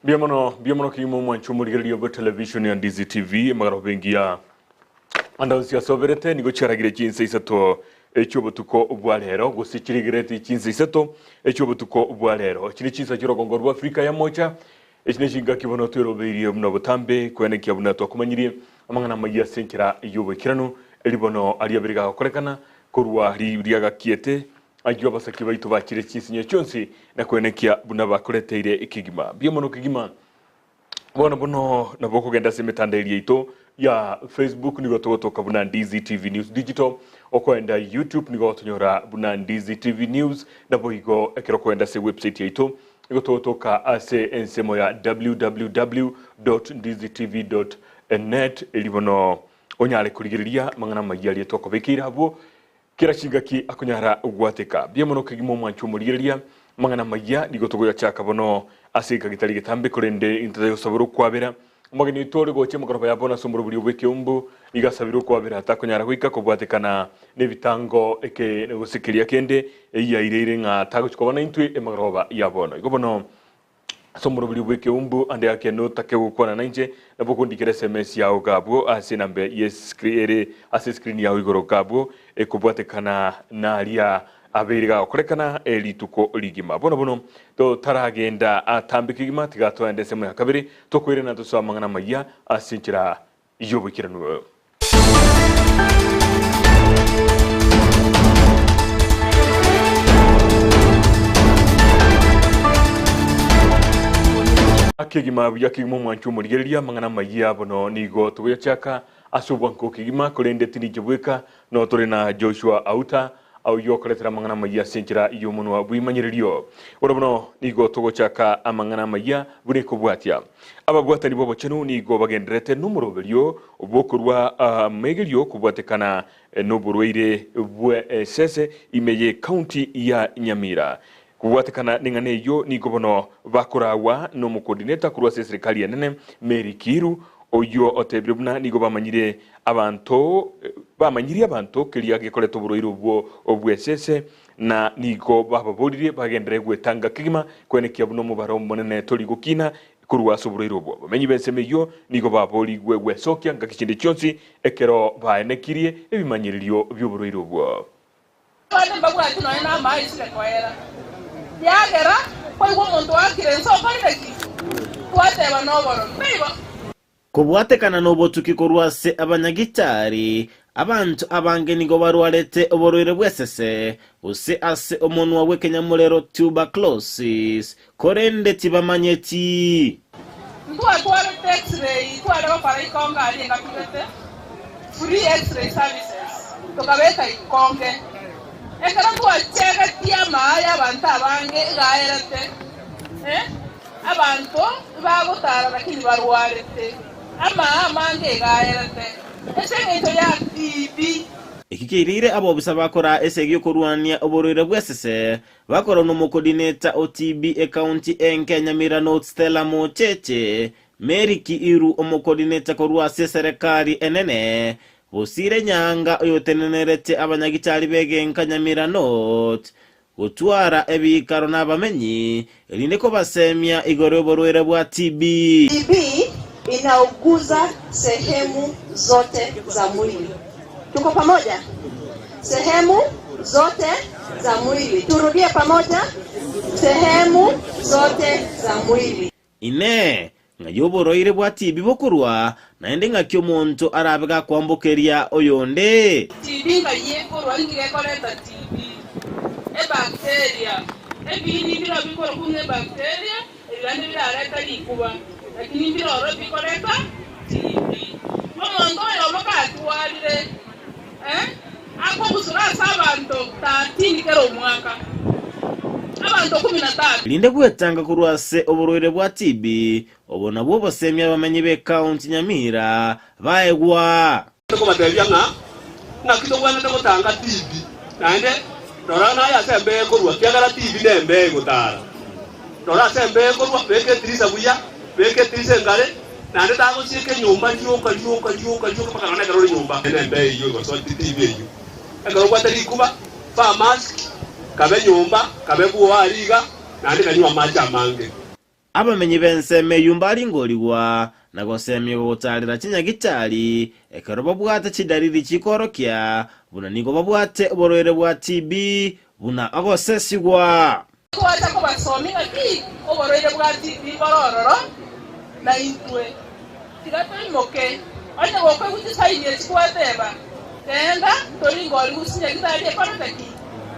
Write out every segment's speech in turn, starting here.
Biamono kimo mwanchu murigerio bo television ya Ndizi TV magaro bengia andausia soberete nigo charagire Chinsa Isato echobotuko ubwalero gusichirigirete Chinsa Isato echobotuko ubwalero chini Chinsa chirogongo rwa Afrika ya mocha echine shinga kibono twero berio mno botambe kwene kiabuna to kumanyiri amangana magia senkira yobo kirano elibono aliabiriga korekana kurwa riyaga kiete ajwa basaki baitu bakire Chinsa cyonsi na kwenekia buna bakoreteire ikigima biomono kigima bona bono naboko genda semetandeli ito ya Facebook nigo togotoka buna Ndizi TV News Digital okwenda YouTube nigo tonyora buna Ndizi TV News na boigo ekero kwenda se website yaito nigo togotoka ase ensemo ya www.ndizitv.net elibono onyale kurigiriria mangana magyali toko bekira abo kira chingaki akunyara ugwateka biemono kigimo mwanchu murigiriria mangana majya nigo togo yachaka bono asika gitari gitambe kurende intayo saburu kwabera magani tore goche mukoroba yabona somburu buri ubeke umbu igasabiro kwabera atakunyara kwika kubwatekana nebitango eke negusikiria kende iya irere nga taguchikobana intwe emagoroba yabona igobono somburu buri ubeke umbu ande yake no take gukona nanje nabokundikira SMS yawo gabwo ase nambe yes create ase screen yawo igoro gabwo ekubwatekana naria abiriga okorekana elituko ligima bono to taragenda atambikigima tigato endese mu yakabiri to kwirena to swamangana maya asinchira yobukirano akigima byakigimo mwanchu murigeria mangana maya bono nigo to yachaka asubwanko kigima kolende tinijebweka no torena Joshua Auta au yokoletera mangana maya senkira iyo muntu wabwimanyiriryo urabono nigo togochaka amangana maya bure kubwatya ababwatani bobo chenu nigo bagenderete numurobelyo obokurwa megelyo kubwatekana noburweire bwe sese imeye county ya Nyamira kubwatekana ningane yo nigo bono bakorawa no mukoordinator kurwa serikali ya nene Mary Kiru oyo otebribuna nigo bamanyire abantu kiriya gekoleto buroiro obwesese na nigo bababolire bagendere gwetanga kigima kwene kiabuno mubaro monene tori gukina kurwa soburoiro obwo bamenyi bensemeyo nigo baboli gwesokya ngakikinde cyonsi ekero baenekirie ebimanyiririo by'oburoiro obwo bane bagwa tuno ina mai sile kwaera yagera kwa umuntu wakire so bareki kwate banoboro mbibo kubwatekana nobotuki korwase abanyagitari abantu abange nigo barwarete oborwere bwesese use ase omuntu wawe Kenyamulero tuberculosis korende tibamanyeti ndwa tware x-ray tware bapara ikonga ali ngakubete free x-ray services tokabeta ikonge ekara ndwa chega tiama ya abantu abange gaerete abantu bagotara lakini barwarete amange gaerete esengeto ya TB ikikirire abo bisa bakora esegyo kurwania oborwere bwesese bakora no mukoordinator OTB county Nyamira North Stella Mocheche Mary Kiiru omukoordinator korwa serikali enene Bosire Nyanga oyotenenerete abanyagitari bege Nyamira North gutwara ebikaro n'abamenyi elinde ko basemya igoro oborwere bwa TB inauguza sehemu zote za mwili. Tuko pamoja? Sehemu zote za mwili. Turudie pamoja. Sehemu zote za mwili. Ine ngayoboroire bwa TB bokurwa naende ngakyo muntu arabiga kwambukeria oyonde. TB ngayekorwa ngire koleta TB. Bacteria. Ebini bira bikora kumwe bacteria, ebandi bira areta likuba. Lakini mbiro robi koleta TB. Mama ngoyo bakatwalire ako busura sabantu 13 kero mwaka. Abantu 13. Linde gwetanga kurwase oborwere bwa TB obona bwo basemya bamenyi be county Nyamira baegwa. Ko batebya na kitogwana ndagotanga TB. Nande dorana ya sembe kurwa kyagara TB nembe gutara. Dora sembe kurwa beke trisa buya beke tise ngare nande tago chike nyumba cyuka paka nane garo nyumba nembe iyo go so TB iyo agaro kwatari kuba fa mask kabe nyumba kabe buwariga nande kanywa maji amange abamenyi benseme yumbali ngoliwa na gosemye gutarira kinyagitari ekero babwate kidariri kikorokya buna nigo babwate oborwere bwa TB buna agosesigwa kwacha ko basomi ngaki oborwere bwa TB borororo na intwe tigatimoke anya gokwe gutisaine kwateba tenda tolingo alusinya gitari epartaki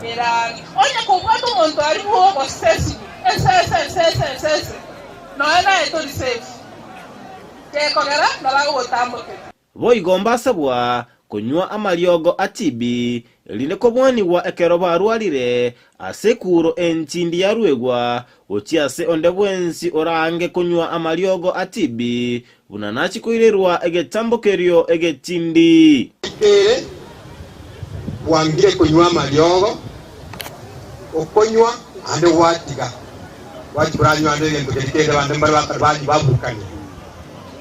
era onya kubwato monto ari bo gosesi ese no era eto safe ke kogera nalago botamboke boigomba sabwa kunywa amaliogo atibi line kobwaniwa ekero barwarire asekuro entindi yarwegwa ochiase onde bwensi orange kunywa amaliogo atibi bunanachi kuirerwa egetambokerio egetindi wangire kunywa amaliogo okonywa ande watiga wachibranywa ande ngento kekende bande mbali bakarbaji babukanye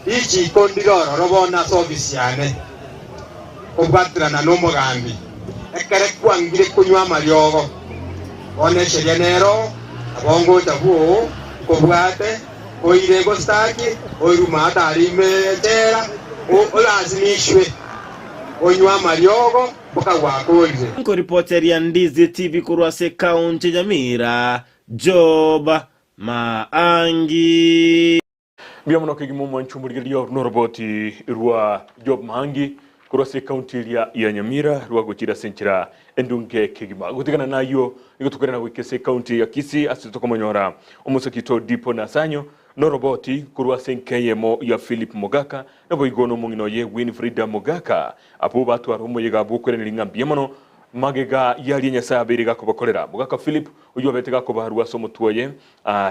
ichi kondiroro robona service yane obwatrana n'umugambi ekere kwangire kunywa amaliogo one sheria nero abongo tabuo kobwate oirego staki oirumata arimetera olazimishwe onywa amaliogo bokagwakolire nko reporter ya Ndizi TV kurwase county Nyamira Job Maangi biamono kigimo mwanchumuririo noroboti rwa Job Maangi kurwase county ya Nyamira rwa gukira senchira endunge kigima gutigana nayo igutukana na wikese county ya Kisii asito komonyora omusakito dipo na sanyo noroboti kurwase nkeyemo ya Philip Mogaka na boigono mungino ye Winfried Mogaka apo batu arumo yega bukore nilinga biamono magega yali nyasabiriga kubakorera Mogaka Philip uyo betega ko baharwa somo tuoye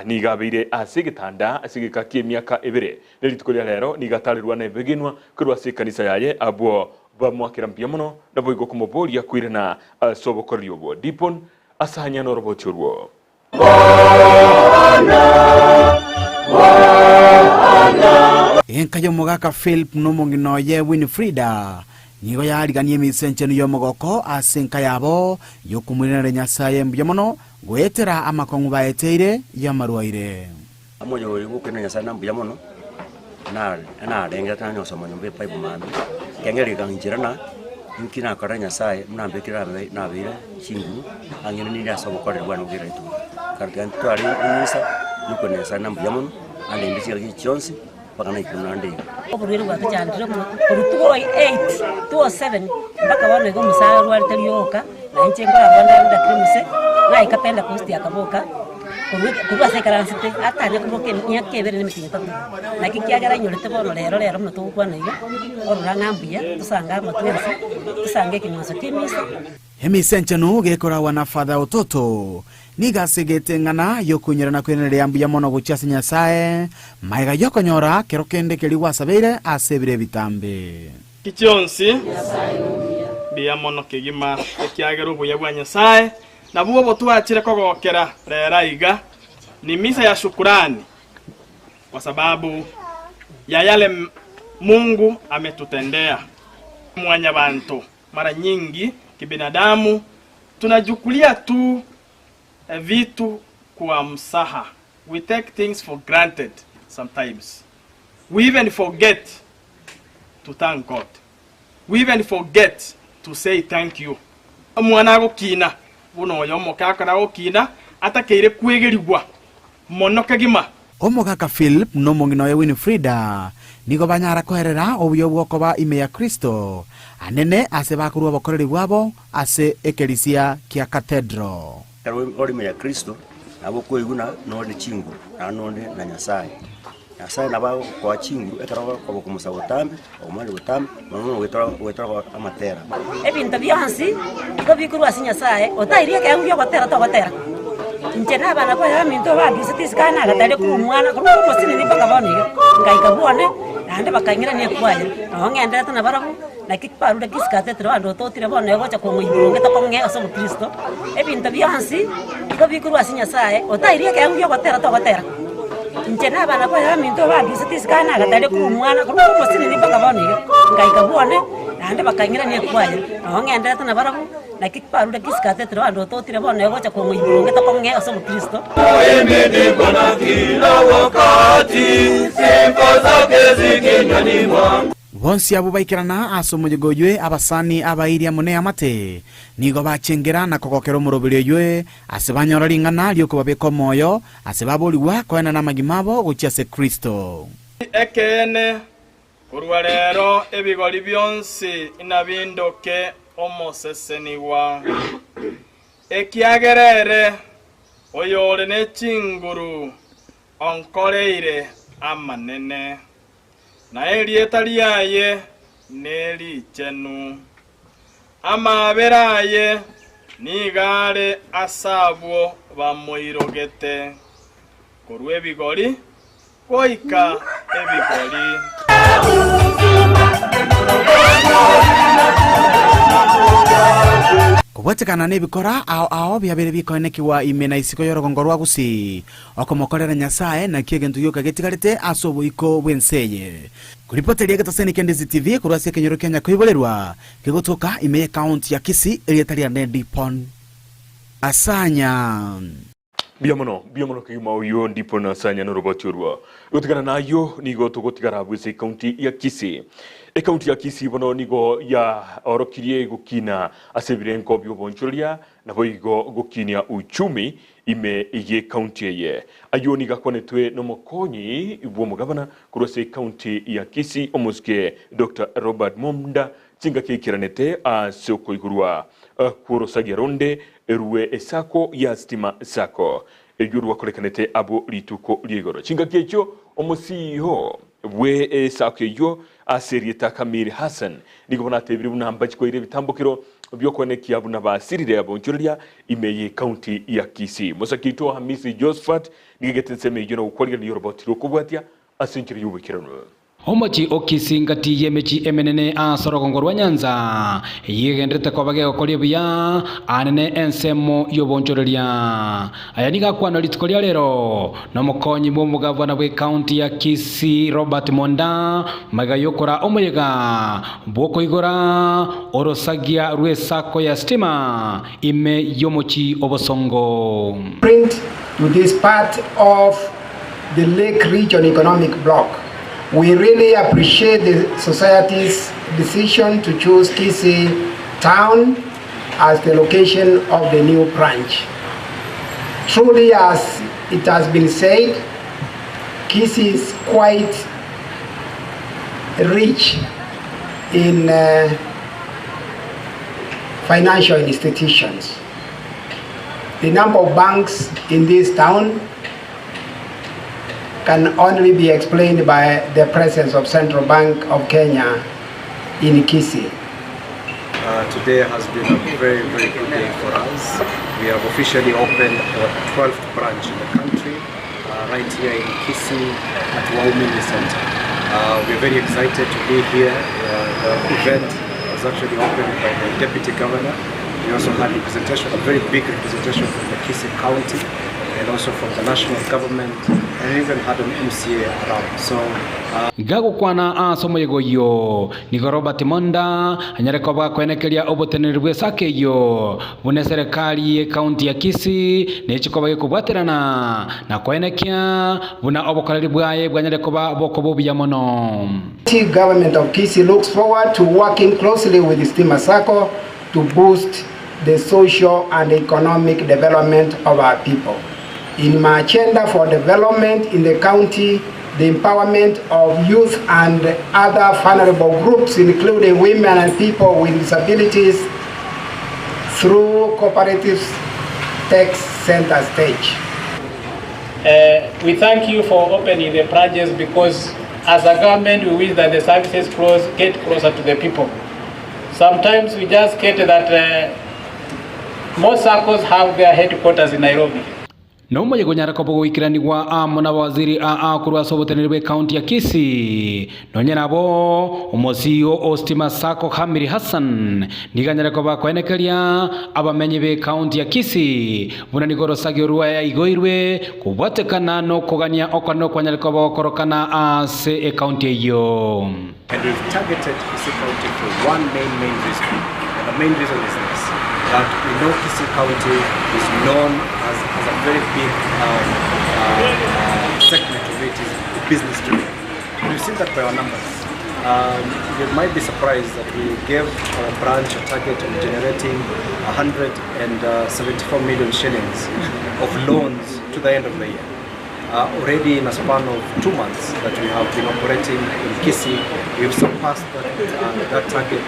ni gabire asigitanda asigika kiemyaka ebere nelitukolia lero ni gatarirwa na beginwa kurwase kanisa yaye abo bamwakira biamono na boigo kumobolia kwirena sobokorio bo dipon asanya noroboti urwo enkayo Mogaka Philip nomongino ye Winfrida nigo yariganie misencheno yo mogoko asenka yabo yokumurira Nyasaye mbyamono gwetera amakongu baeteire yamarwaire amoyo uri gukena Nyasaye nambyamono na renga tanyo somo nyumbe pipe mami kengeri kanjirana nkina kora Nyasaye mnambe kira na bire chingu angene ni ya somo kore bwana ngira itu kargan twari inisa yuko Nyasaye nambyamono ande ndishira kichonsi pakana ikunande oburwere bwa tujandire mu rutugo 8 207 mpaka bane go musaya rwari teryoka na nche ngora bwana ndakrimuse na ikapenda post yakaboka kuba sekaransite atanye kuboke nyakebere n'imitinga na kikiagara nyorete bono rero muto kwana iyo orurangambia tusanga matwensi tusange kinyoso kimisa hemisencheno gekora wana father ototo niga segete ngana yokunyerana kwenere yambuya mono guchase Nyasaye maiga yokonyora kero kende keliwa sabere asebire bitambe kichonsi biya mono kigima kiagera ubuya bwa Nyasaye na buwo botwachire kogokera rera iga ni misa ya shukrani kwa sababu ya yale Mungu ametutendea mwanya bantu. Mara nyingi kibinadamu tunajukulia tu vitu kwa msaha. We take things for granted sometimes. We even forget to thank God. We even forget to say thank you. Mwana gukina buno yomo kakara gukina atakeire kwegerigwa mono kagima Mogaka Philip nomongino ye Winfrida nigo banyara koherera obuyo bwoko ba ime ya Kristo anene ase bakurwa bakoreri bwabo ase ekelisia kia cathedral ime ya Kristo abo koiguna no de chingu anonde na Nyasaye na bao kwa chingu ekaraga kwa kumusa utambe omali utambe nono wetara amatera ebintu byansi ko bikurwa Nyasaye otairie ke ngyo gotera to gotera nchena abana kwa yaminto bandi sitisikana agatale ku mwana ko musini ni baka boni ngaikabone nande bakanyira ne kwaje no ngenda tana barabu na kiparu de kiskate tro ando to tire bone gocha ko ngibunge to ko ngega so Kristo ebintu byansi ko bikurwa Nyasaye otairie ke ngyo gotera to gotera nchena abana kwa yaminto bandi sitisikana agatale ku mwana ko musini ni baka boni ngaikabone nande bakanyira ne kwaje no ngenda tana barabu na kiparuda kisikatete ndo totire bone gocha ko ngibulunge to komnge aso Kristo Emende kona kila wakati sifa zake zikinywani mwangu. Bonsi abo baikirana aso mujigo ywe abasani abairia mune amate nigo bachengera na kokokero murobere ywe asebanyora ringana lyoko babeko moyo asebaboliwa kwena na magimabo guchiase Kristo ekene kurwa rero ebigori byonsi inabindoke omoseseniwa ekiagerere oyore ne chinguru onkoreire amanene na erieta liaye neri chenu amaberaye nigare asabwo bamoirogete kurwe bigori koika ebigori kubwetekana nebikora ao byabere bikonekiwa imena isiko yorogongo rwa Gusii okomokorera Nyasaye na kiegentu yoka getigarete asobo iko bwenseye kuripoteria gataseni Ndizi TV kurwase kenyoro Kenya kuibolerwa kigotoka ime county ya Kisii erietaria Ndipon asanya biamono kigima uyo ndipo na asanya no roboti urwa utigana nayo nigo tugotigara bwise county ya Kisii county ya Kisii bono nigo ya orokirie gukina asebirenko byobonchoria na boigo gukinia uchumi ime ige county ye ayo niga konetwe no mokonyi bwo mugabana kurose county ya Kisii omuske Dr. Robert Momda cinga kikiranete asoko igurwa kurosagia ronde eruwe esako ya stima sako ejuru kolekanete abo lituko liegoro cinga kecho omusiho we esako yo aserieta Kamil Hassan nigobona tebiri bunamba chikoire bitambukiro byokonekia buna basirire abonchoria imeye county ya Kisii musakito Hamisi Josephat nigetetenseme yono ukorira ni robotiro kubwatia asinchiri yubikirano Omochi okisingati yemechi emenene asorogongo rwa Nyanza yigendete kobage okolie buya anene ensemo yobonchoreria ayaniga kwana litikolia lero no mukonyi mu mugavana bwe county ya Kisii Robert Monda magayokora omoyega bwoko igora orosagia rwesako ya stima ime yomochi obosongo print to this part of the Lake Region Economic Bloc. We really appreciate the society's decision to choose Kisii town as the location of the new branch. Truly, as it has been said, Kisii is quite rich in financial institutions. The number of banks in this town can only be explained by the presence of Central Bank of Kenya in Kisii. Today has been a very, very good day for us. We have officially opened our 12th branch in the country, right here in Kisii at Waumini Center. We're very excited to be here. The event was actually opened by the Deputy Governor. We also had representation, a very big representation from the Kisii County and also from the national government, and even had an MCA around. So gago kwana asomo yegoyo nigo Robert Monda anyarekoba kwenekeria oboteneri bwesake yo bune serikali ye county ya Kisii nechikoba kubwaterana na kwenekia buna obokoreri bwaye bwanyarekoba bokobo byamono. The government of Kisii looks forward to working closely with the Stima Sacco to boost the social and economic development of our people. In my agenda for development in the county, the empowerment of youth and other vulnerable groups, including women and people with disabilities, through cooperatives takes center stage. We thank you for opening the branches because as a government we wish that the services get closer to the people. Sometimes we just get that most circles have their headquarters in Nairobi. No moye gonyara kopo wikiraniwa amona waziri kurwa soboteneri bwe county ya Kisii nonyera bo omosio Stima Sacco Kamil Hassan niganyara koba kwenekeria abamenye be county ya Kisii buna nigoro sagyo ruwa ya igoirwe kubwatekana no kogania okano kwanyara koba korokana ase county yo. And we've targeted Kisii County for one main reason. And the main reason is this. But we know Kisii County is known as a very big segment of it is business driven. We've seen that by our numbers. You might be surprised that we gave our branch a target of generating 174 million shillings of loans to the end of the year. Already in a span of 2 months that we have been operating in Kisii, we've surpassed that target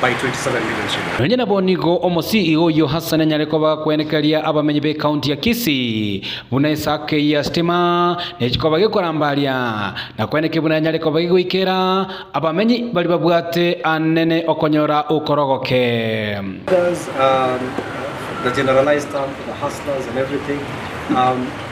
by 27 million shillings. Nonyena bonigo omo CEO yo Hassan Nyarekoba kwenekeria abamenyi be county ya Kisii buna isake ya stima nechikoba gekorambalia na kweneke buna Nyarekoba gigwikera abamenyi bali babwate anene okonyora ukorogoke. The generalized term for the hustlers and everything.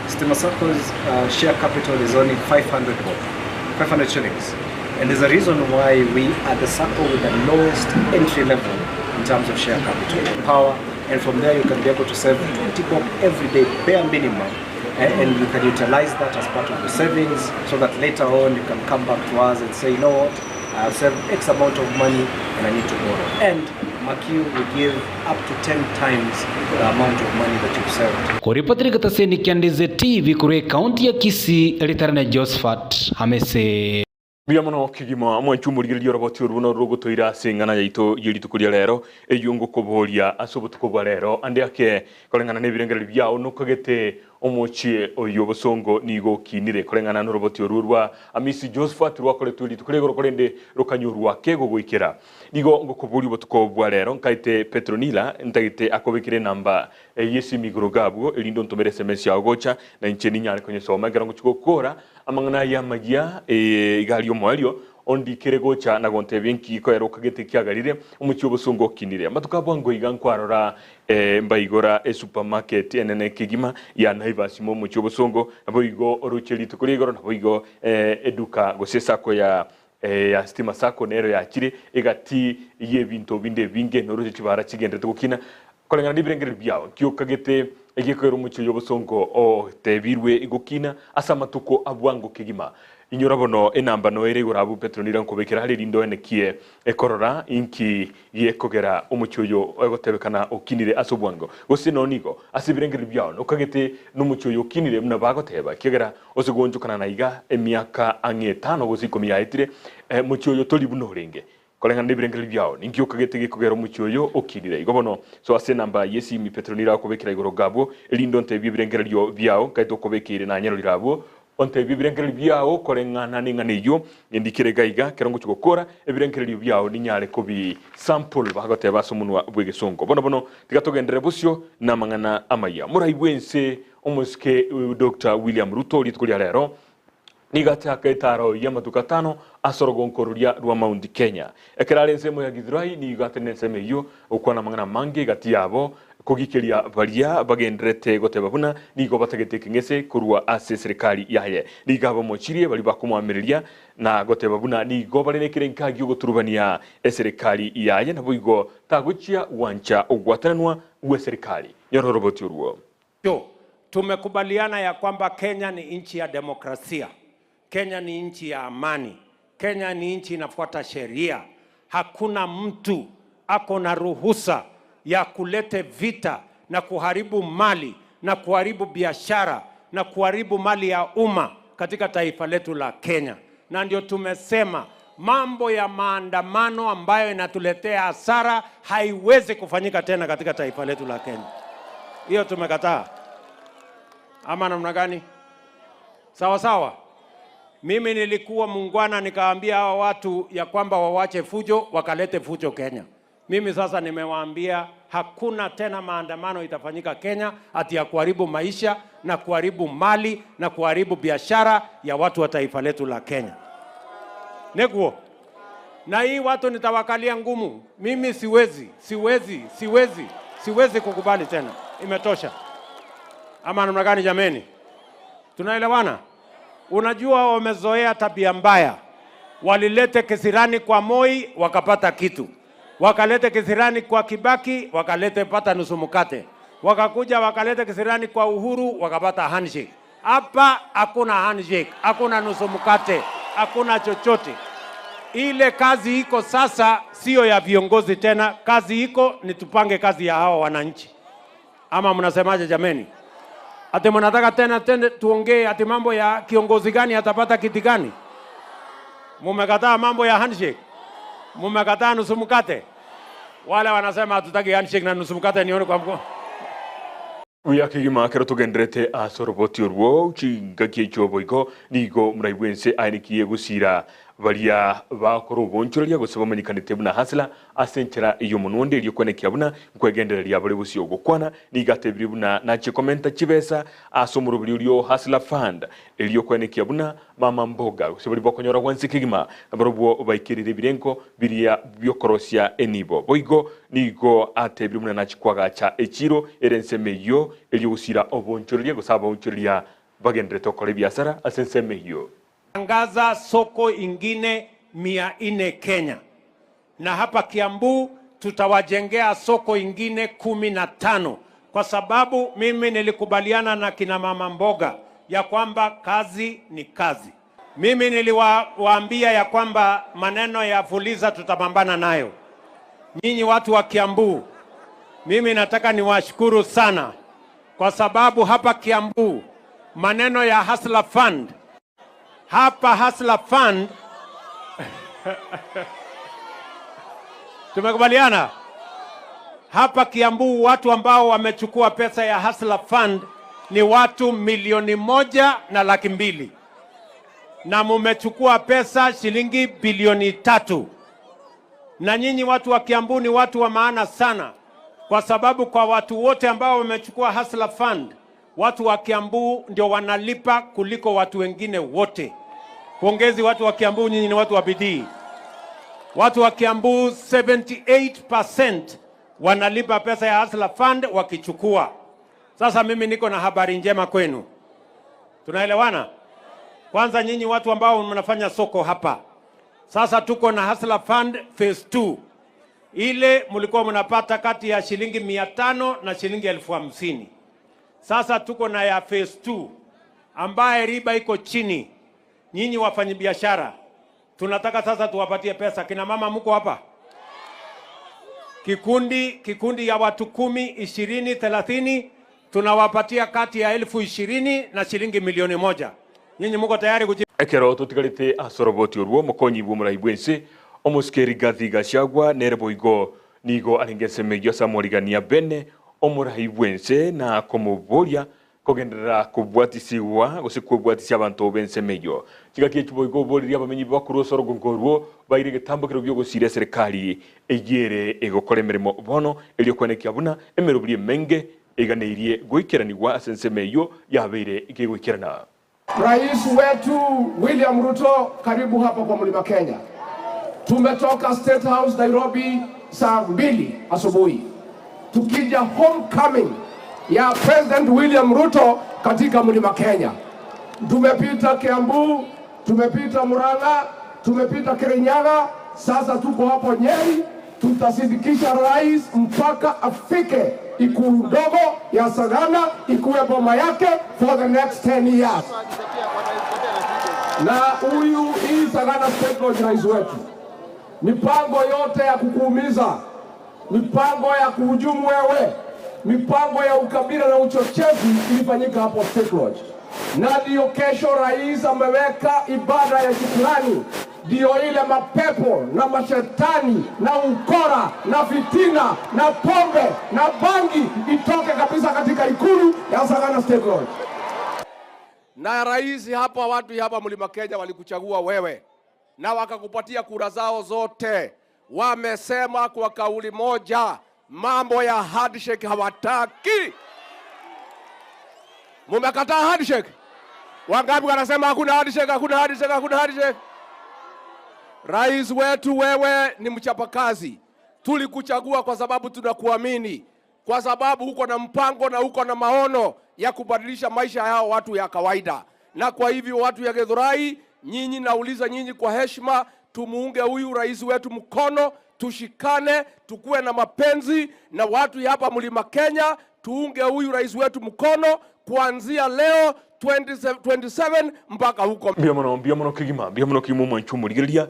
Stima Sacco's share capital is only 500 shillings. And there's a reason why we are the Sacco with the lowest entry level in terms of share capital power. And from there you can be able to save 20 bob every day, bare minimum. And you can utilize that as part of your savings so that later on you can come back to us and say, you know what, I've saved X amount of money and I need to borrow. And Makiu will give up to 10 times the amount of money that you've saved. Kuripotiri kataseni Ndizi TV kure county ya Kisii elitarane Josephat Hamese. Biamono kigima mwanchumurigiria roboti uruno rugutoira singana yaito yiritukuria rero eyungu kuboria asobutuko rero ande ake kolengana nebirengere byao nukagete omochie oyo bosongo nigo kinire kolengana no roboti ururwa amisi Josephat rwakoretwe litukurego korende rukanyurwa kego gwikira nigo ngokuburi botuko bwa rero nkaite Petronila ntagite akobekire namba yesi migurogabwo elindo ntomere SMS ya gocha na ncheni nyare konye soma garango chukokora amangana ya magia igalio mwalio ondi kirego cha nagonte benki ko yero kagete kyagarire umucyo busongo kinire matukabwa ngo igankwarora mbaigora supermarket enene kigima ya Naivas mu mucyo busongo nabo igo orucheli tukurigoro nabo igo eduka gosesa ko ya Stima Sacco nero ya kire egati yebinto binde binge noruche kibara kigendete gukina kolengana nibirengere byao kyo kagete egekero mucyo yobosongo o tebirwe igukina asamatuko abwango kigima inyorabono enamba no ere gurabu Petronila nkobekera hari lindo enekie ekorora inki yekogera umucyo egotebekana okinire asobwango gose nonigo asibirengere byao okagete n'umucyo yokinire muna bagoteba kigera osugonjukana naiga emiaka angetano gosikomya etire mucyo yo toli buno renge kolengana nibirengere byao ninki okagete gekogera umucyo yo okinire igobono so ase namba yesi mi Petronila okobekera igoro gabo lindo ntebye birengere byao kaito okobekire na nyero lirabo onte bibirengere byao kolengana ninganiyo indikire gaiga kerongo chukokora ebirengere byao ninyare ko bi sample bagote basomunwa bwegesongo bono tigatogendere busyo namangana Amayia muraibwense omuske Dr. William Ruto litkulia lero nigata kaitaro yamatuka 5 asorogonkoruria rwa Mount Kenya ekerale nsemo ya Githurai nigata nseme yo ukwana mangana mange gati yabo kugikeria baria bagendrete goteba buna nigo batagete ngese kurwa ase serikali yaye nigabo mochirie bali bakumwamiria na goteba buna nigo barenekire nkagi goturubania serikali yaye nabo igo taguchia wancha ogwatanwa uwe serikali yoro roboti urwo tumekubaliana ya kwamba Kenya ni nchi ya demokrasia, Kenya ni nchi ya amani, Kenya ni nchi inafuata sheria. Hakuna mtu ako na ruhusa ya kulete vita na kuharibu mali na kuharibu biashara na kuharibu mali ya umma katika taifa letu la Kenya. Na ndio tumesema mambo ya maandamano ambayo inatuletea hasara haiwezi kufanyika tena katika taifa letu la Kenya. Hiyo tumekataa. Ama namna gani? Sawa sawa. Mimi nilikuwa muungwana nikaambia hawa watu ya kwamba wawache fujo, wakalete fujo Kenya. Mimi sasa nimewaambia hakuna tena maandamano itafanyika Kenya ati ya kuharibu maisha na kuharibu mali na kuharibu biashara ya watu wa taifa letu la Kenya. Neguo. Na hii watu nitawakalia ngumu. Mimi siwezi kukubali tena. Imetosha. Ama namna gani jameni? Tunaelewana? Unajua wamezoea tabia mbaya. Walilete kisirani kwa Moi wakapata kitu. Wakalete kisirani kwa Kibaki wakalete pata nusu mkate. Wakakuja wakalete kisirani kwa Uhuru wakapata handshake. Hapa hakuna handshake, hakuna nusu mkate, hakuna chochote. Ile kazi iko sasa sio ya viongozi tena, kazi iko ni tupange kazi ya hawa wananchi. Ama mnasemaje jameni? Ati mnataka tena tuongee ati mambo ya kiongozi gani atapata kiti gani? Mumekataa mambo ya handshake. Mumekataa nusu mkate. Wale wanasema hatutaki handshake na nusu mkate nione kwa mkono. Uya kigima kero tugendrete asoroboti urwo chinga kiecho boiko nigo muraibwense ainikiye gusira baria bakoro bonchoria gusaba manyikanite buna hasla asenchera iyo munonde iriyo kwenekia buna kwegendereria bari busio gukwana nigatebiri buna na chikomenta chibesa asomuro biriyo hasla fund iriyo kwenekia buna mama mboga gusabari bakonyora gwanse kigima abarobwo baikirire birenko biria byokorosia enibo boigo nigo atebiri buna na chikwaga cha echiro erensemeyo iriyo gusira obonchoria gusaba bonchoria bagendrete okore biasara asensemeyo. Tangaza soko ingine 400 Kenya. Na hapa Kiambu tutawajengea soko ingine 15 kwa sababu mimi nilikubaliana na kina mama mboga ya kwamba kazi ni kazi. Mimi niliwaambia ya kwamba maneno ya fuliza tutapambana nayo. Nyinyi watu wa Kiambu, mimi nataka niwashukuru sana kwa sababu hapa Kiambu maneno ya Hustler Fund hapa Hustler Fund tumekubaliana hapa Kiambu watu ambao wamechukua pesa ya Hustler Fund ni watu 1,200,000 na mumechukua pesa shilingi bilioni 3. Na nyinyi watu wa Kiambu ni watu wa maana sana kwa sababu kwa watu wote ambao wamechukua Hustler Fund watu wa Kiambu ndio wanalipa kuliko watu wengine wote. Pongezi watu wa Kiambu, nyinyi ni watu wa bidii. Watu wa Kiambu 78% wanalipa pesa ya Hustler Fund wakichukua. Sasa mimi niko na habari njema kwenu. Tunaelewana? Kwanza nyinyi watu ambao mnafanya soko hapa. Sasa tuko na Hustler Fund phase 2. Ile mlikuwa mnapata kati ya shilingi 500 na shilingi 50,000. Sasa tuko na ya phase 2 ambaye riba iko chini. Nyinyi wafanyabiashara tunataka sasa tuwapatie pesa. Kina mama mko hapa? Kikundi ya watu 10, 20, 30 tunawapatia kati ya 20,000 na shilingi 1,000,000. Nyinyi mko tayari ekero tutigarite asoroboti urwo mukonyi bwo muraibwense omuskeri gathiga shagwa nereboigo nigo aringesemeyo samorigania bene omuraibwense na komuboria kogendera kubwatisiwa gusikubwatisia abantu bensemeyo kigakie kiboigo boriria bamenyi bakuru sorogo ngorwo baire gitambukiro byo gusire serikali egere egokore merimo bono elio kwenekia buna emerubiri menge eganeirie guikiranirwa asensemeyo yabeire igigwikirana. Rais wetu William Ruto, karibu hapa kwa Mlima Kenya. Tumetoka State House Nairobi saa 2 asubuhi. Tukija homecoming ya President William Ruto katika Mlima Kenya. Tumepita Kiambu, tumepita Murang'a, tumepita Kirinyaga, sasa tuko hapo Nyeri. Tutasindikisha rais mpaka afike Ikulu ndogo ya Sagana ikuwe boma yake for the next 10 years. Na hii Sagana State Lodge rais wetu, mipango yote ya kukuumiza, mipango ya kuhujumu wewe, mipango ya ukabila na uchochezi ilifanyika hapo State Lodge. Na ndio kesho rais ameweka ibada ya shukrani, ndio ile mapepo na mashetani na ukora na fitina na pombe na bangi itoke kabisa katika ikulu ya Sagana State Lodge. Na rais hapa, watu hapa Mlima Kenya walikuchagua wewe na wakakupatia kura zao zote. Wamesema kwa kauli moja mambo ya handshake hawataki. Mumekataa handshake? Wangapi wanasema hakuna handshake, hakuna handshake, hakuna handshake? Rais wetu, wewe ni mchapakazi. Tulikuchagua kwa sababu tunakuamini, kwa sababu uko na mpango na uko na maono ya kubadilisha maisha yao watu ya kawaida. Na kwa hivyo watu ya Githurai, nyinyi nauliza nyinyi kwa heshima, tumuunge huyu rais wetu mkono, tushikane, tukue na mapenzi na watu hapa Mlima Kenya, tuunge huyu rais wetu mkono kuanzia leo 27 mpaka huko. Biamono kigima mwanchu murigeria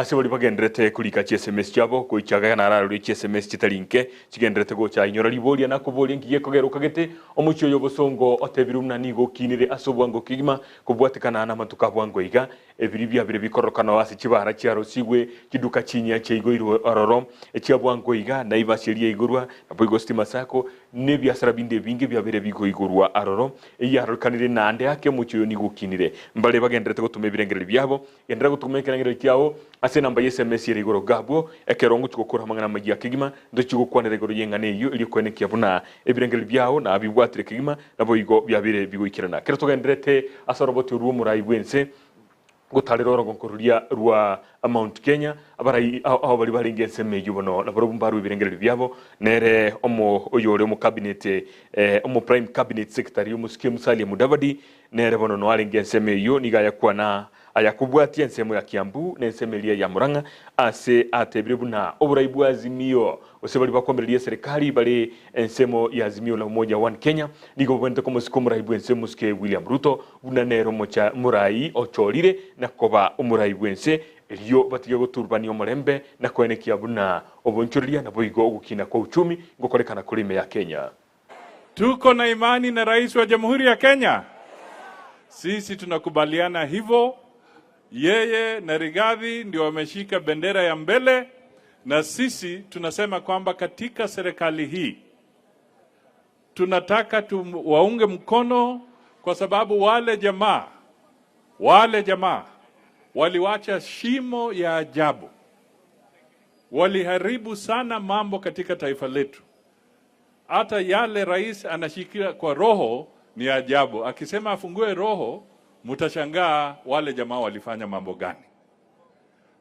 ase bali bagendrete kulika SMS chabo kuichaga na raro SMS chitalinke chigendrete gocha inyora libolia na kubolia ngiye kogero kagete omucho yobosongo otebirumna nigo kinire asobwango kigima kubwatikana na matuka bwango iga ebiri bya bire bikorokana wasi chibara chiaro sigwe kiduka chinya cheigo iro aroro echiabwango iga na ibashiria igurwa na boigo stima sako ne biasara binde binge bya bire bigo igurwa aroro eyarokanire nande yake mucho nigo kinire mbale bagendrete gutume birengere byabo gendera gutume kirengere kyao ase namba SMS iri goro gabo ekerongo tukokora mangana magia kigima ndo chigukwanira goro yengane iyo iri kwenekia buna ebirengeli byao na abibwatire kigima nabo igo byabire bigoikirana kero togendrete asaroboti ruo murai bwense gutarira rongokururia rwa Mount Kenya abarai aho bali baringe nseme yubono na borobumbaru ibirengeli byabo nere omo oyore mu cabinet omo prime cabinet secretary umusikie musali mudavadi nere bono no aringe nseme yo nigaya kwa na ayakubwatia nsemo ya Kiambu nensemelia ya Muranga ase atebrebuna oburaibu azimio osebali bakomerelia serikali bali ensemo ya azimio la umoja one Kenya nigo bwente komo sikomuraibu ensemo ske William Ruto bunanero mocha murai ocholire na koba umuraibu ense elio batiga guturbani omorembe na kwenekia buna obonchoria na boigo gukina kwa uchumi ngokorekana kulime ya Kenya. Tuko na imani na rais wa Jamhuri ya Kenya. Sisi tunakubaliana hivyo. Yeye na Rigathi ndio wameshika bendera ya mbele na sisi tunasema kwamba katika serikali hii tunataka waunge mkono kwa sababu wale jamaa waliwacha shimo ya ajabu. Waliharibu sana mambo katika taifa letu. Hata yale rais anashikia kwa roho ni ajabu. Akisema afungue roho mutashangaa wale jamaa walifanya mambo gani.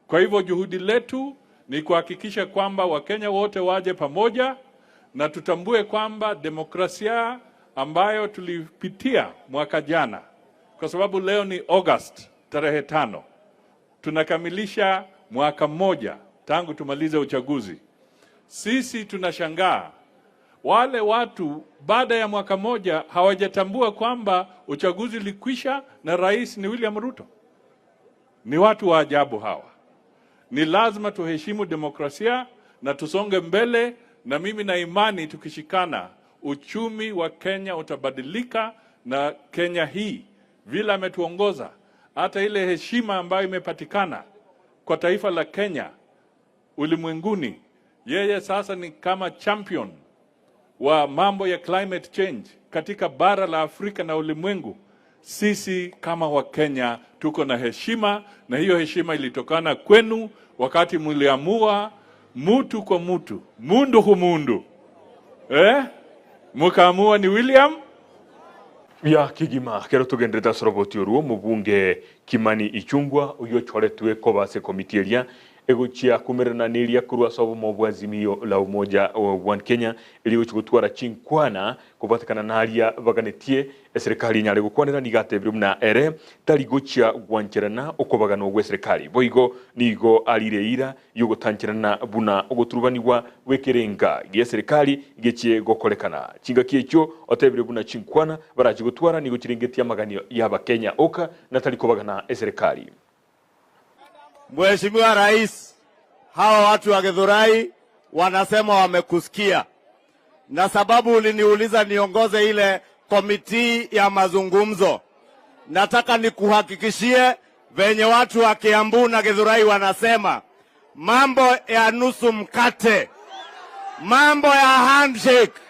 Kwa hivyo juhudi letu ni kuhakikisha kwamba Wakenya wote waje pamoja na tutambue kwamba demokrasia ambayo tulipitia mwaka jana, kwa sababu leo ni August tarehe 5, tunakamilisha mwaka mmoja tangu tumalize uchaguzi. Sisi tunashangaa wale watu baada ya mwaka moja hawajatambua kwamba uchaguzi ulikwisha na rais ni William Ruto. Ni watu wa ajabu hawa. Ni lazima tuheshimu demokrasia na tusonge mbele, na mimi na imani tukishikana uchumi wa Kenya utabadilika, na Kenya hii vile ametuongoza hata ile heshima ambayo imepatikana kwa taifa la Kenya ulimwenguni, yeye sasa ni kama champion wa mambo ya climate change katika bara la Afrika na ulimwengu. Sisi kama Wakenya tuko na heshima, na hiyo heshima ilitokana kwenu wakati mliamua mutu kwa mutu, mundu humundu. Mukaamua ni William ya kigima kero tugendreta soroboti ruo mubunge Kimani Ichungwa uyo choretwe kobase komiteria egochia kumerananiria kurwa sobo mobwazimio la umoja wa one Kenya ili uchugutwara chinkwana kubatakana naria baganetie serikali nyare gukwanira nigatebire muna ere tari gochia gwancherana okobagana ogwe serikali boigo nigo alireira yogotancherana buna ogoturubaniwa wekerenga ye serikali gechie gokorekana chinga kiecho otebire buna chinkwana baraje gutwara nigo chiringetia maganio yaba Kenya oka na tari kobagana serikali. Mheshimiwa Rais, hawa watu wa Githurai wanasema wamekusikia, na sababu uliniuliza niongoze ile komiti ya mazungumzo, nataka nikuhakikishie venye watu wa Kiambu na Githurai wanasema mambo ya nusu mkate, mambo ya handshake,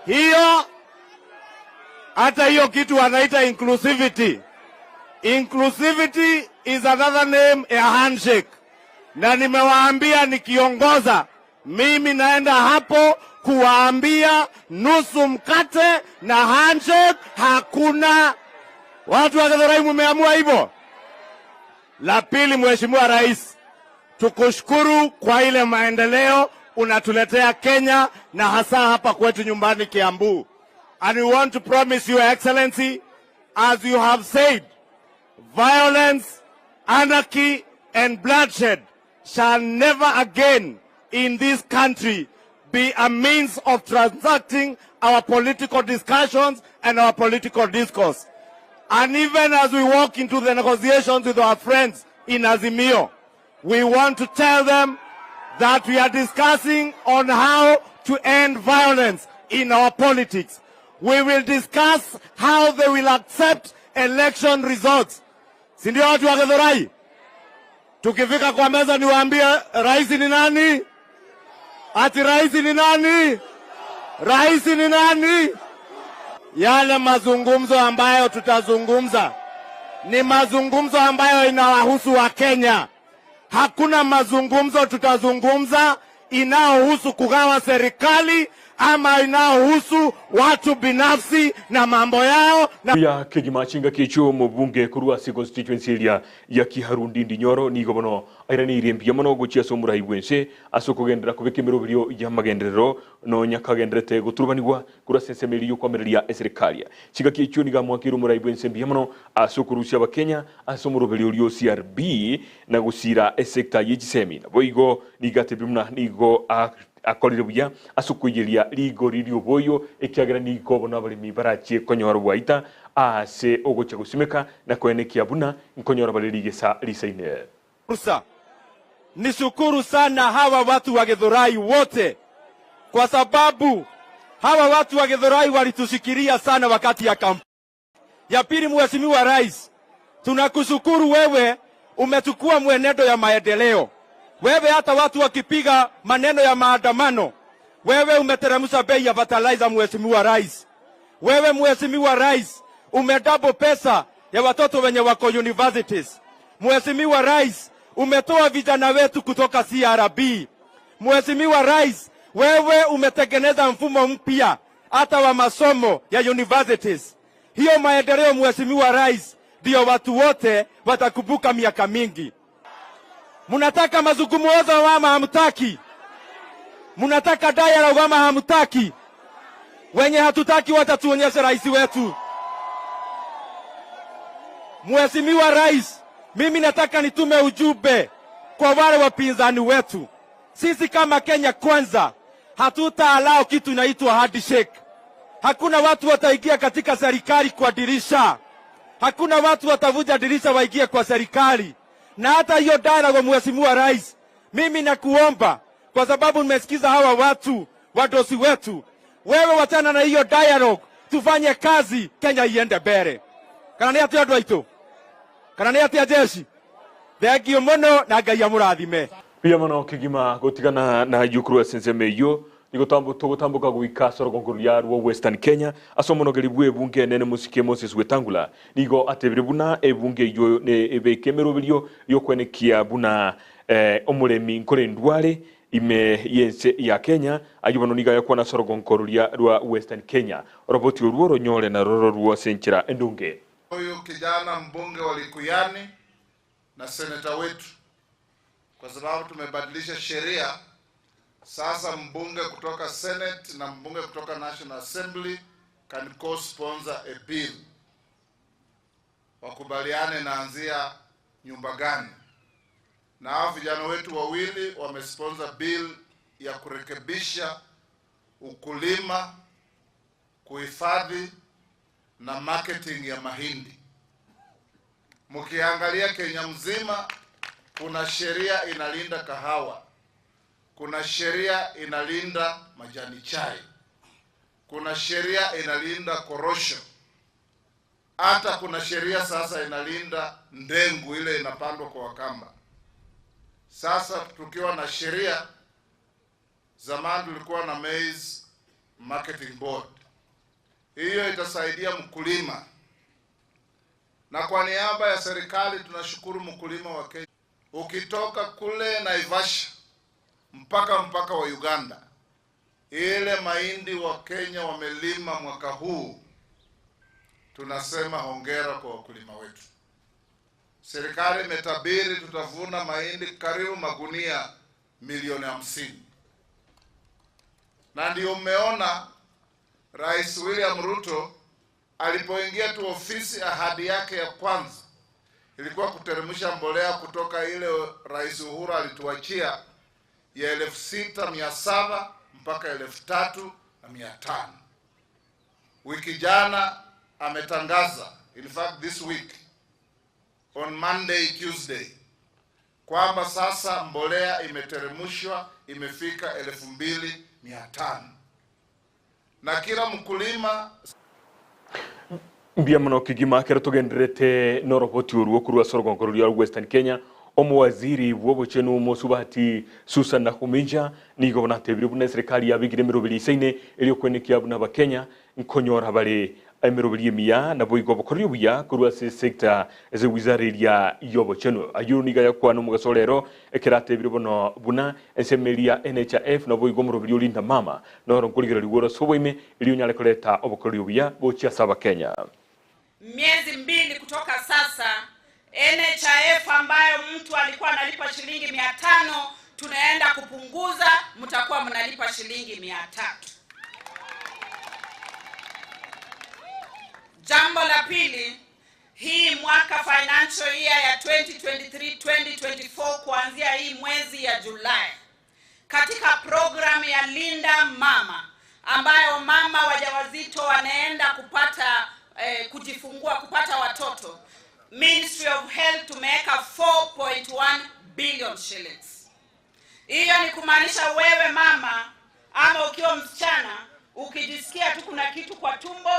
hiyo hata hiyo kitu wanaita inclusivity. Inclusivity is another name ya handshake. Na nimewaambia nikiongoza, mimi naenda hapo kuwaambia nusu mkate na handshake hakuna. Watu wa Githurai mumeamua hivyo. La pili, Mheshimiwa Rais, tukushukuru kwa ile maendeleo unatuletea Kenya na hasa hapa kwetu nyumbani Kiambu. And we want to promise Your Excellency, as you have said, violence, anarchy, and bloodshed shall never again in this country be a means of transacting our political discussions and our political discourse. And even as we walk into the negotiations with our friends in Azimio, We want to tell them that we are discussing on how to end violence in our politics. We will discuss how they will accept election results. Si ndio watu wa Githurai? Tukifika kwa meza niwaambie rais ni nani? Ati rais ni nani? Rais ni nani? Yale mazungumzo ambayo tutazungumza ni mazungumzo ambayo inawahusu wa Kenya. Hakuna mazungumzo tutazungumza inayohusu kugawa serikali ama inayohusu watu binafsi na mambo yao. Ya kegima chinga kicho mubunge kurua si constituency ya Kiharundi Ndinyoro ni gobono airani irembi yamono guchia somura ibwense asokugendera kubekemero bilyo ya magenderero no nyakagendrete guturbanirwa kura sensemeri yo kwamereria serikali chinga kicho ni gamwakiru mura ibwense biyamono asokurusha abakenya asomuro bilyo CRB na gusira sector y'igisemi boigo nigatebimna nigo akorire buya asukuyiria ligo rilyo boyo ekiagera ni gobona bali mibarachi konyoro waita ase ogocha gusimeka na kwenekia buna nkonyoro bali ligesa lisaine fursa. Nishukuru sana hawa watu wa Githurai wote kwa sababu hawa watu wa Githurai walitushikilia sana wakati ya kampeni. Ya pili, Mheshimiwa Rais, tunakushukuru wewe umechukua mwenendo ya maendeleo. Wewe hata watu wakipiga maneno ya maandamano, wewe umeteremsha bei ya fertilizer Mheshimiwa Rais. Wewe Mheshimiwa Rais umedouble pesa ya watoto wenye wako universities. Mheshimiwa Rais umetoa vijana wetu kutoka CRB. Mheshimiwa Rais wewe umetengeneza mfumo mpya hata wa masomo ya universities. Hiyo maendeleo Mheshimiwa Rais ndio watu wote watakumbuka miaka mingi. Munataka mazungumzo ama hamtaki? Munataka dialogue ama hamtaki? Wenye hatutaki watatuonyesha rais wetu. Mheshimiwa Rais, mimi nataka nitume ujumbe kwa wale wapinzani wetu. Sisi kama Kenya Kwanza hatutaalao kitu inaitwa handshake. Hakuna watu wataingia katika serikali kwa dirisha. Hakuna watu watavuja dirisha waingie kwa serikali. Na hata hiyo dialogue Mheshimiwa Rais, mimi nakuomba kwa sababu nimesikiza hawa watu wadosi wetu, wewe wachana na hiyo dialogue, tufanye kazi Kenya iende mbele. Kana ni ati andu aitu? Kana ni ati jeshi? Thengio muno na Ngai amurathime. Pia mano kigima gotigana na yukuru senseme yo tugutambuka guika sorogonguru ya ruo Western Kenya asomonogeri bwe bunge nene musike Moses Wetangula nigo atebire buna ebunge yo ne ebekemero bilyo yo kwenekia buna omuremi nkore ndware ime yense ya Kenya ayubano niga yakwa na sorogonguru ya ruo Western Kenya roboti ruo ronyole na roro ruo senchira endunge. Huyu kijana mbunge wa Likuyani na seneta wetu, kwa sababu tumebadilisha sheria. Sasa mbunge kutoka Senate na mbunge kutoka National Assembly can co-sponsor a bill. Wakubaliane naanzia nyumba gani. Na hao vijana wetu wawili wamesponsor bill ya kurekebisha ukulima, kuhifadhi na marketing ya mahindi. Mkiangalia Kenya mzima kuna sheria inalinda kahawa. Kuna sheria inalinda majani chai. Kuna sheria inalinda korosho. Hata kuna sheria sasa inalinda ndengu ile inapandwa kwa Wakamba. Sasa tukiwa na sheria, zamani tulikuwa na maize marketing board. Hiyo itasaidia mkulima. Na kwa niaba ya serikali tunashukuru mkulima wa Kenya. Ukitoka kule Naivasha mpaka wa Uganda, ile mahindi wa Kenya wamelima mwaka huu, tunasema hongera kwa wakulima wetu. Serikali imetabiri tutavuna mahindi karibu magunia milioni 50. Na ndio umeona Rais William Ruto alipoingia tu ofisi, ahadi yake ya kwanza ilikuwa kuteremsha mbolea kutoka ile Rais Uhuru alituachia ya 6,700 mpaka 3,500. Wiki jana ametangaza, in fact this week on Monday, Tuesday, kwamba sasa mbolea imeteremshwa imefika 2500 na kila mkulima mbia mano kigima kero tugenderete noroboti uruo kurwa sorogonkoro ya Western Kenya omwaziri wobochenu mosubati Susan Nakuminja ni gobona tebire bune serikali ya bigire mirobirisaine eri okwenekia buna bakenya nkonyora bale emirobiri miya na boigo bokoryo buya kurwa sector eze wizara ya yobochenu ayuniga yakwana mugasolero ekerate bire bono buna ensemeria NHF na boigo mirobiri olinda mama noro nkuligera ligoro soboime eri onyale koleta obokoryo buya bochia saba Kenya. Miezi 2 kutoka sasa NHIF ambayo mtu alikuwa analipa shilingi 500 tunaenda kupunguza, mtakuwa mnalipa shilingi 300. Jambo la pili, hii mwaka financial year ya 2023-2024 kuanzia hii mwezi ya Julai katika program ya Linda Mama ambayo mama wajawazito wanaenda kupata kujifungua kupata watoto, Ministry of Health tumeweka 4.1 billion shillings. Hiyo ni kumaanisha wewe mama ama ukiwa msichana ukijisikia tu kuna kitu kwa tumbo,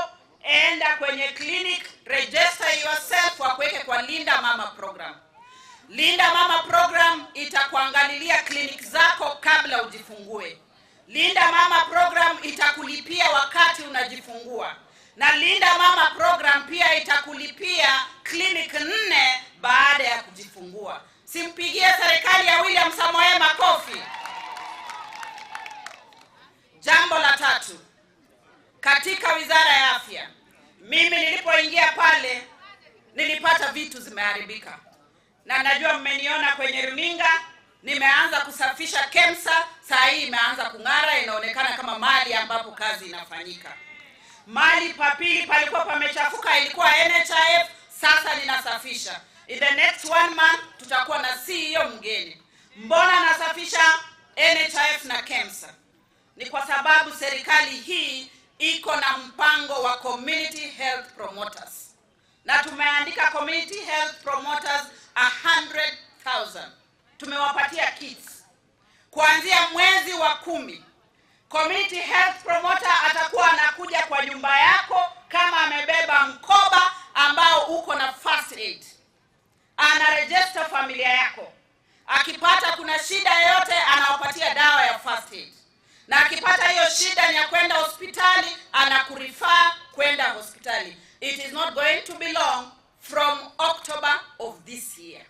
enda kwenye clinic, register yourself wakuweke kwa Linda Mama program. Linda Mama program itakuangalilia clinic zako kabla ujifungue. Linda Mama program itakulipia wakati unajifungua. Na Linda Mama program pia itakulipia clinic 4 baada ya kujifungua. Simpigie serikali ya William Samoei makofi. Jambo la tatu, katika wizara ya afya, mimi nilipoingia pale nilipata vitu zimeharibika. Na najua mmeniona kwenye runinga, nimeanza kusafisha Kemsa, saa hii imeanza kung'ara, inaonekana kama mahali ambapo kazi inafanyika. Mali papili palikuwa pamechafuka ilikuwa NHIF, sasa ninasafisha. In the next 1 month tutakuwa na CEO mgeni. Mbona nasafisha NHIF na Kemsa? Ni kwa sababu serikali hii iko na mpango wa community health promoters. Na tumeandika community health promoters 100,000. Tumewapatia kits. Kuanzia mwezi wa 10 community health promoter atakuwa anakuja kwa nyumba yako kama amebeba mkoba ambao uko na first aid. Anaregister familia yako. Akipata kuna shida yoyote anawapatia dawa ya first aid. Na akipata hiyo shida ni ya kwenda hospitali, anakurifaa kwenda hospitali. It is not going to be long from October of this year.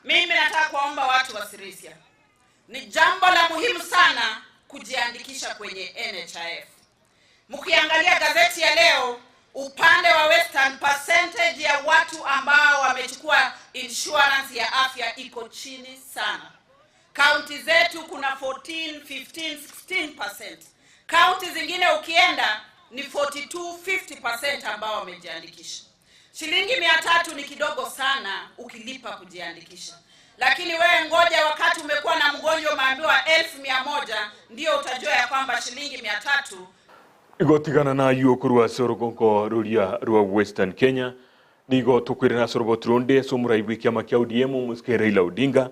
Mimi nataka kuomba watu wa Sirisia. Ni jambo la muhimu sana kujiandikisha kwenye NHIF. Mkiangalia gazeti ya leo, upande wa Western percentage ya watu ambao wamechukua insurance ya afya iko chini sana. County zetu kuna 14, 15, 16%. County zingine ukienda ni 42, 50% ambao wamejiandikisha. Shilingi 300 ni kidogo sana ukilipa kujiandikisha. Lakini wewe ngoja wakati umekuwa na mgonjwa umeambiwa 1100 ndio utajua ya kwamba shilingi 300 igotigana na yukurwa sorogonko ruria rwa Western Kenya nigo tukwirana sorobotronde somuraibu kiama kia ODM muske Raila Odinga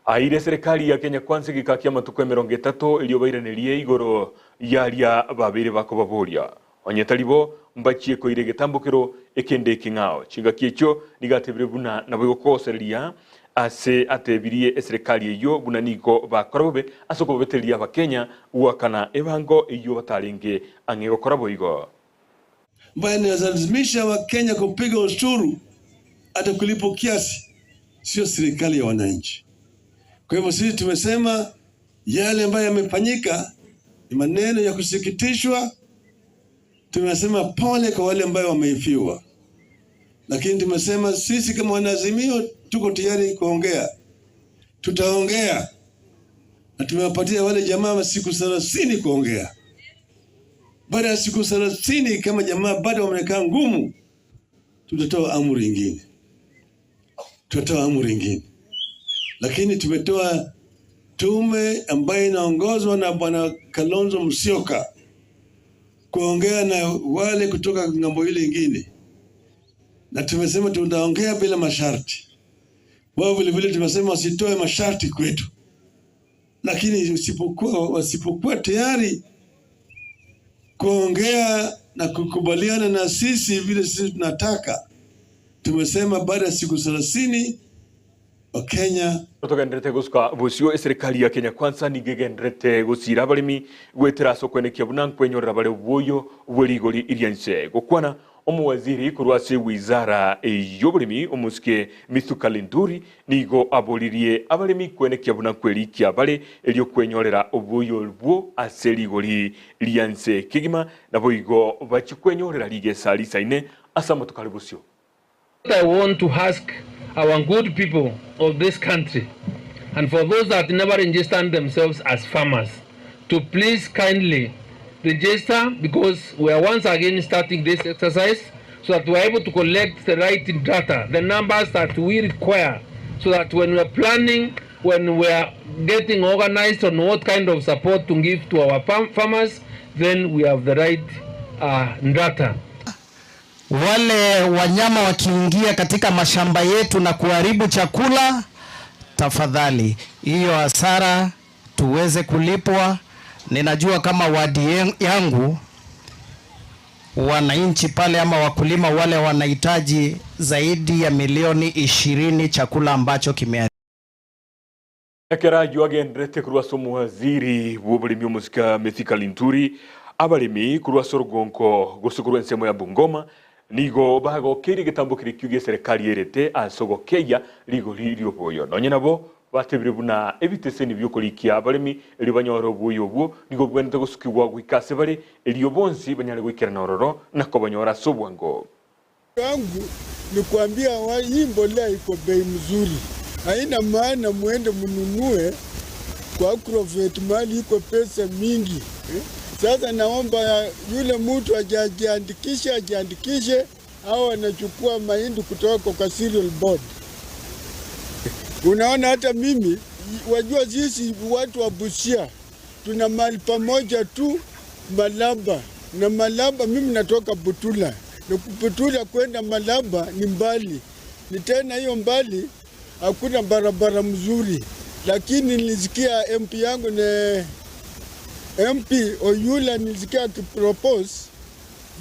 aire serikali ya Kenya kwanza gikakia matuko 30 iliyobairanirie igoro yaria babire bako baboria onyetalibo mbachie ko ire getambukiro ekende kingao chinga kiecho nigatebire buna na bwokoseria ase atebirie serikali eyo buna niko bakorobe asoko beteria bakenya uakana ebango eyo batalenge angego korabo igo mbaya inalazimisha Wakenya kupiga ushuru hata kulipo kiasi, sio serikali ya wananchi. Kwa hivyo sisi tumesema yale ambayo yamefanyika ni maneno ya kusikitishwa. Tumesema pole kwa wale ambao wameifiwa, lakini tumesema sisi kama wanazimio tuko tayari kuongea, tutaongea, na tumewapatia wale jamaa siku 30 kuongea. Baada ya siku 30 kama jamaa bado wamekaa ngumu, tutatoa amri nyingine. Lakini tumetoa tume ambayo inaongozwa na Bwana Kalonzo Musyoka kuongea na wale kutoka ngambo ile nyingine. na tumesema tutaongea bila masharti. Wao vile vile tumesema wasitoe masharti kwetu, lakini wasipokuwa tayari kuongea na kukubaliana na sisi vile sisi tunataka, tumesema baada ya siku 30 wa Kenya tugendrete gusuka busio serikali ya Kenya Kwanza nigegendrete gusira abalimi gwetera sokone kiabuna kwenyorera bale buyo bwerigori irianse gukwana omuwaziri kurwase wizara y'obulimi omusike Mithuka Linturi nigo abolirie abalimi kwene kiabuna kwerikia bale elio kwenyorera obuyo bwo aserigori irianse kigima nabo igo bachikwenyorera ligesa lisaine asamo tukalibusio. I want to ask our good people of this country, and for those that never registered themselves as farmers, to please kindly register, because we are once again starting this exercise so that we are able to collect the right data, the numbers that we require, so that when we are planning, when we are getting organized on what kind of support to give to our farmers, then we have the right data. Wale wanyama wakiingia katika mashamba yetu na kuharibu chakula, tafadhali hiyo hasara tuweze kulipwa. Ninajua kama wadi yangu wananchi pale ama wakulima wale wanahitaji zaidi ya milioni 20 chakula ambacho kimeharibika. Ekera juagendrete kurwaso muwaziri w'obulimi omusika Mithuka Linturi abalimi kurwaso rugonko gusukuru ensemo ya Bungoma nigo bago kiri gitambo kirikyuge serikali yerete asogokeya ligo lirio boyo nonye nabo batebire buna ebiteseni byokolikia abalimi eli banyoro boyo bwo nigo bwende gusukirwa gwikase bale elio bonsi banyale gwikera nororo nako banyora sobwango wangu ni kuambia hii mbolea iko bei mzuri, haina maana muende mununue kwa Agrovet mali iko pesa mingi. Sasa naomba yule mtu ajiandikishe au anachukua mahindi kutoka kwa cereal board. Unaona hata mimi, wajua sisi watu wa Busia tuna mali pamoja tu Malaba, na Malaba mimi natoka Butula, na Butula kwenda Malaba ni mbali, ni tena hiyo mbali hakuna barabara mzuri. Lakini nilisikia MP yangu na MP Oyula nilisikia akipropose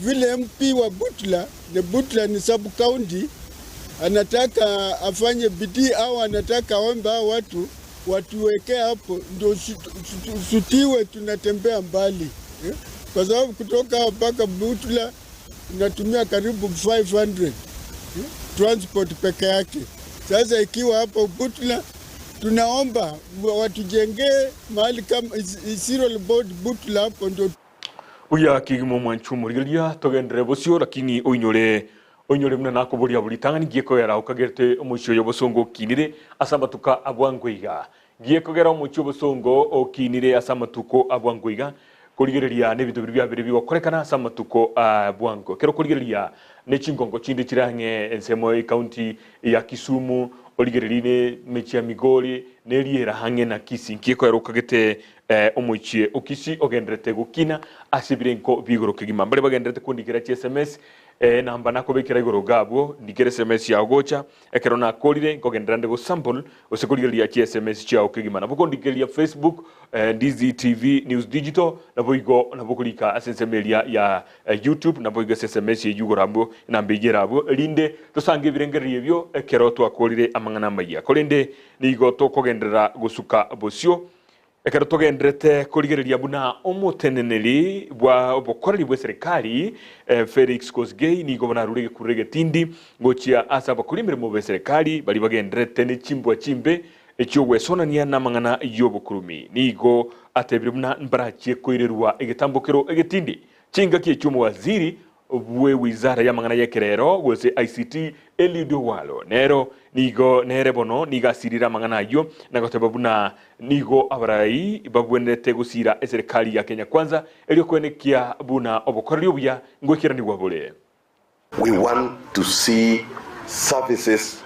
vile MP wa Butula, na Butula ni sub county, anataka afanye bidii au anataka omba hao watu watuwekea hapo ndio sutiwe tunatembea mbali. Kwa sababu kutoka mpaka Butula tunatumia karibu 500 transport peke yake. Sasa ikiwa hapo Butula tunaomba watujengee mahali kama cereal board Butula hapo ndio uya kigimo mwanchumu rigelia togendere bosio lakini oinyore muna nako bolia bulitanga ngieko yara ukagerte omusho yobosongo kinire asamatuka abwangoiga ngieko gera omusho bosongo okinire asamatuko abwangoiga kurigereria ne bitu bya biri bikorekana asamatuko abwango kero kurigereria ne chingongo chindi chirange ensemo county ya Kisumu origererine mechia Migori neriera hange na Kisii ngieko yara ukagete omuchie okisi ogendrete gukina asibirenko bigoro kigima mbere bagendrete kundikira SMS namba nako bekira igoro gabwo ndikere SMS ya gocha ekero na kolire ngogendrande go sample osekoligeria SMS cha kigima nabuko ndikeria Facebook Ndizi TV News Digital naboigo nabokulika asensemelia ya YouTube naboiga SMS ya yugorambo nambegerabo linde tosange birengerie byo ekero twakolire amangana maya kolende nigo tokogendera gusuka bosio ekero togendrete kurigereria buna omuteneneri bwa obukoreri bwa serikali Felix Kosgei nigo banarurege kurege tindi ngochia asa bakulimire mu serikali bali bagendrete ne chimbwa chimbe ekyo wesonania na mangana yobukurumi nigo atebire buna mbarachie koirerwa egetambokero egetindi chinga kiechumo waziri bwe wizara ya mangana yekerero gwese ICT Elidio Walo nero nigo nere bono nigasirira mangana yo nagoteba buna nigo abarai babwendete gusira serikali ya Kenya Kwanza elio kwenekia buna obokoreri obya ngwekira ni gwabole. We want to see services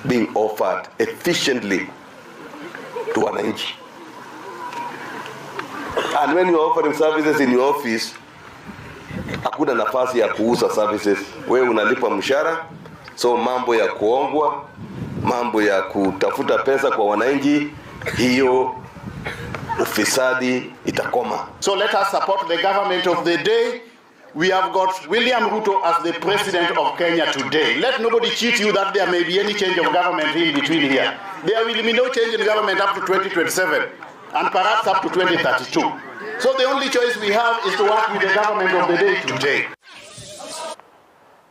being offered efficiently to wananchi. And when you're offering services in your office, hakuna nafasi ya kuuza services. Wewe unalipa mshahara, so mambo ya kuongwa, mambo ya kutafuta pesa kwa wananchi, hiyo ufisadi itakoma. So let us support the government of the day. We have got William Ruto as the president of Kenya today. Let nobody cheat you that there may be any change of government in between here. There will be no change in government up to 2027 and perhaps up to 2032. So the only choice we have is to work with the government of the day today.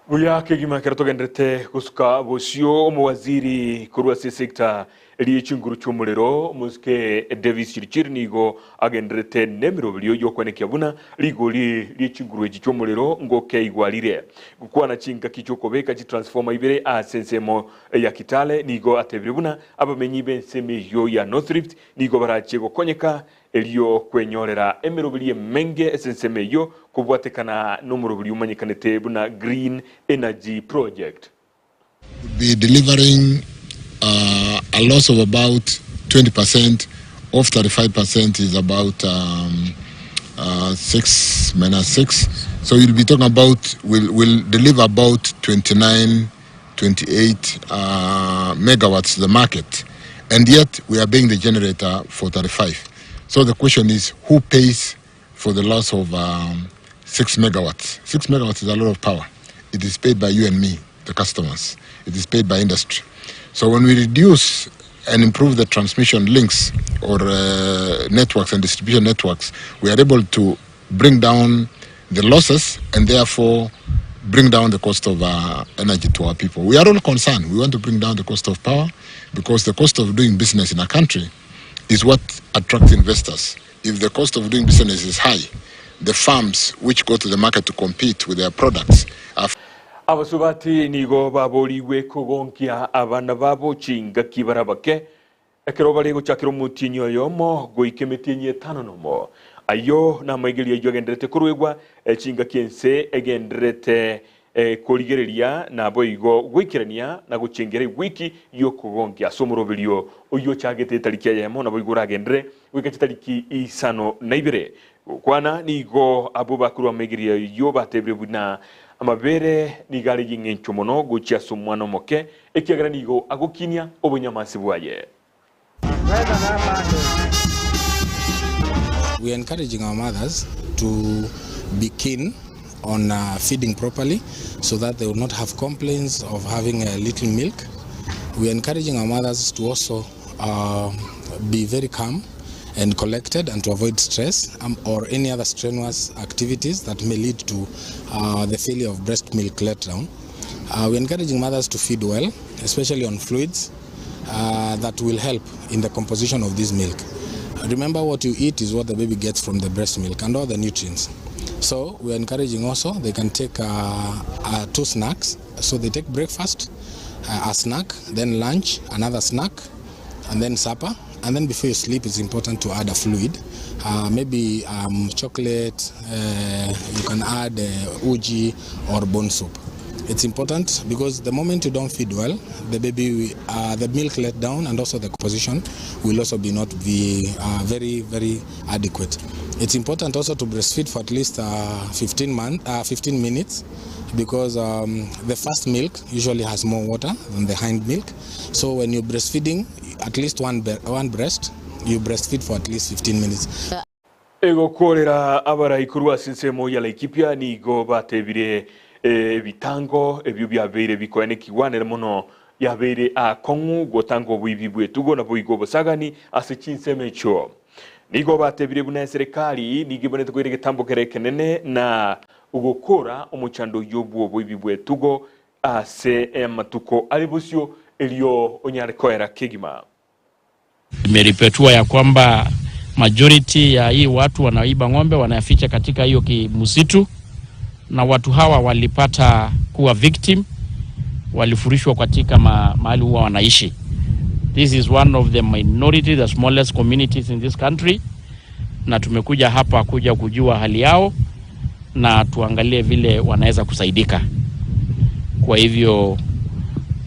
Buya kegima keratogendrete kusuka bosio umuwaziri kurwa sekta elichinguru chumulero muske Davis Chirnigo agendrete nemiro bilio yokwanekya buna ligoli lichinguru echichomulero ngoke igwalire gukwana chinga kichokobeka chi transformer ibere a sensemo ya Kitale nigo atebiribuna abamenyi benseme yo ya North Rift nigo barachego konyeka elio kwenyorera emirobili menge senseme yo kubwatekana nomurobili umanyikanete buna Green Energy Project. Be delivering a loss of about 20%. Of 35% is about 6 minus 6. So you'll be talking about, we'll deliver about 29, 28 megawatts to the market. And yet we are paying the generator for 35. So the question is, who pays for the loss of 6 megawatts? 6 megawatts is a lot of power. It is paid by you and me, the customers. It is paid by industry. So when we reduce and improve the transmission links or networks and distribution networks, we are able to bring down the losses and therefore bring down the cost of energy to our people. We are all concerned. We want to bring down the cost of power because the cost of doing business in a country is what attracts investors. If the cost of doing business is high, the firms which go to the market to compete with their products are Abasubati nigo baboliwe kugonkia abana babo chinga kibarabake ekero bali guchakiro mutinyo yomo goikemetinye tananomo ayo na maigeli yo gendrete kurwegwa chinga kiense egendrete koligereria na boigo gwikirania na guchengere wiki yo kugonkia somurobilio oyo chagete talikia yemo na boigura gendre wikati taliki isano naibere kwana nigo abubakuru amaigeli yo batebre buna amabere nigari y'ingencho mono gucia sumwano moke ekiagara nigo agukinya obunyamasi bwaye. We are encouraging our mothers to be keen on feeding properly so that they will not have complaints of having a little milk. We are encouraging our mothers to also be very calm and collected and to avoid stress or any other strenuous activities that may lead to the failure of breast milk letdown. We're encouraging mothers to feed well, especially on fluids that will help in the composition of this milk. Remember, what you eat is what the baby gets from the breast milk and all the nutrients. So we're encouraging also, they can take 2 snacks. So they take breakfast, a snack, then lunch, another snack, and then supper. And then before you sleep, it's important to add a fluid, maybe chocolate, you can add uji or bone soup. It's important because the moment you don't feed well, the baby, the milk let down and also the composition will also not be very, very adequate. It's important also to breastfeed for at least 15 minutes because the first milk usually has more water than the hind milk. So when you're breastfeeding, at least one breast, you breastfeed for at least 15 minutes. Ego kolera abara ikurwa sinsemo ya laikipia ni go batebire bitango ebyo byabere bikoene kiwanere mono yabere a kongu gotango bwibibwe tugo na bwigo bosagani ase Chinsa cho nigo batebire buna serikali nigibone tuko irege tambo kerekenene na ugokora omuchando yobwo bwibibwe tugo ase matuko alibusio elio onyare koera kigima. Imeripotiwa ya kwamba majority ya hii watu wanaiba ng'ombe wanayaficha katika hiyo msitu, na watu hawa walipata kuwa victim, walifurishwa katika mahali huwa wanaishi. This is one of the minority, the smallest communities in this country, na tumekuja hapa kuja kujua hali yao na tuangalie vile wanaweza kusaidika. Kwa hivyo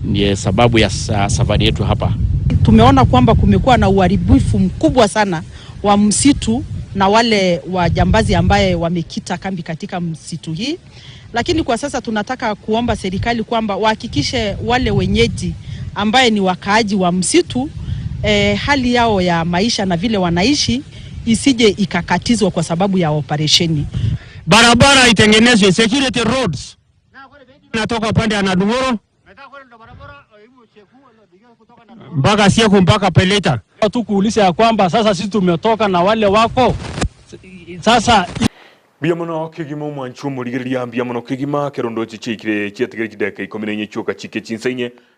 ni sababu ya safari yetu hapa. Tumeona kwamba kumekuwa na uharibifu mkubwa sana wa msitu na wale wajambazi ambaye wamekita kambi katika msitu hii. Lakini kwa sasa tunataka kuomba serikali kwamba wahakikishe wale wenyeji ambaye ni wakaaji wa msitu hali yao ya maisha na vile wanaishi isije ikakatizwa kwa sababu ya operesheni. Barabara itengenezwe, security roads. Natoka pande ya Nadungoro mpaka Sieko mpaka Peleta. Tu kuuliza ya kwamba sasa sisi tumetoka na wale wako sasa biamono kigimo mwanchumo ligiriya biamono kigima kerondo chichikire cyetegere kideka ikomenye cyoka chike Chinsa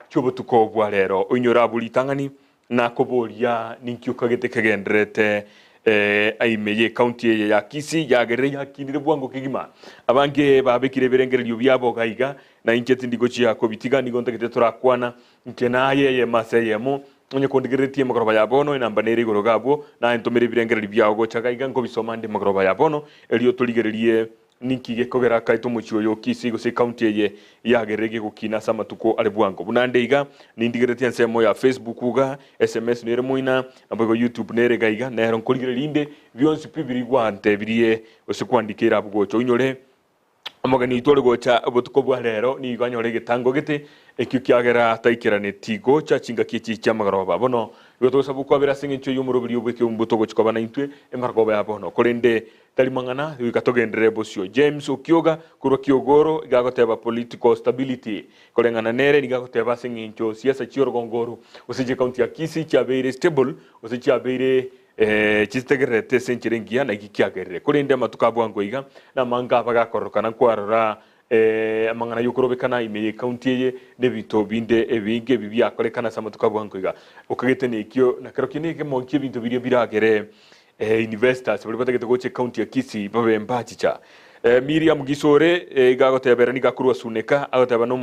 cyobo tukobwa rero onyora buli tangani na koboria ninkyuka gete kagendrete Amayia county ya Kisii yagere yakinire bwango kigima abange babekire berengeryo byabo gaiga na incheti ndigochi yako bitiga nigonta gete turakwana nkenaye ye maseyemo onye kondigeretie magoroba ya bono inamba nere gorogabo na entomere birengeryo byabo gochaga iga ngo bisomande magoroba ya bono elio tuligererie ninki kogera kaito muchio yo Kisii Gusii county ye yagerege gukina sama tuko alebwango bunande iga nindigeretie nsemo ya Facebook uga SMS nere muina ambago YouTube nere gaiga nero nkoligerinde byonsi pibiri gwante biriye osikwandikira bwocho unyore amagani itore gocha obutuko bwa rero ni ganyore gitango gite ekyo kyagera taikirane tigo cha chinga kichi cha magoroba bono goto sabu kwa bera singincho yumurubiri ubike umbuto gochikoba na intwe emargoba ya bono kolende talimangana wikatogendere bosio James Okioga kuro Kiogoro igagoteba political stability kolengana nere igagoteba singincho siasa chiorgongoro usije county ya Kisii cha beire stable usije beire chistegerete senchirengia na gikiagere kolende matukabwango iga na manga bagakorokana kwarora amangana yukorobekana Amayia county ye nebito binde ebinge bibya kolekana samatukabwango iga ukagete nekyo na karokineke monki bintu biri biragere investors bali batagete goche county ya Kisii babe mbachicha Miriam Gisore igagotebera ni gakurwa suneka agoteba no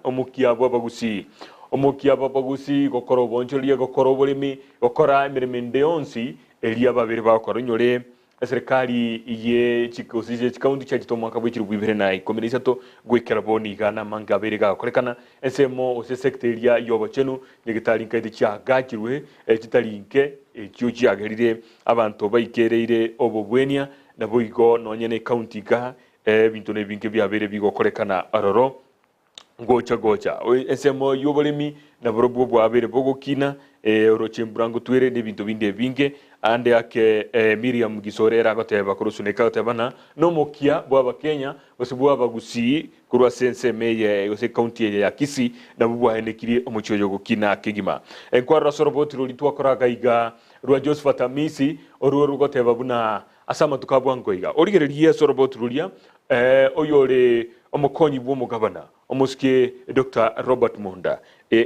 omukia bwa Gusii omukia bwa Gusii gokoro boncholie gokoro bolimi gokora emiremende onsi elia babiri bakora nyore serikali ye chikosije county cha chitomaka bwikiri bwibere nayi komerisa to gwekera boni gana mangabere ga kolekana esemo ose sectoria yobo chenu nigitali nkaide cha gakirwe chitalinke cyuji agarire abantu baikereire obobwenia na boigo nonyene county ga bintu ne binke byabere bigo kolekana aroro gocha esemo yobolemi na borobo bwabere bogokina orochembrango twere ne bintu binde binge ande yake Miriam Gisorera goteba kurusuneka gotebana no mokia bwa Kenya bosibwa bagusii kurwa sense meye Gusii county ya Kisii na bwa henekiri omuchoyo gokina kigima enkwara soroboti rulitwa koraga iga rwa Josephat Amisi oruo rugoteba buna asama tukabwango iga origererie soroboti rulia oyore omukonyi bwo mugabana omuske Dr. Robert Monda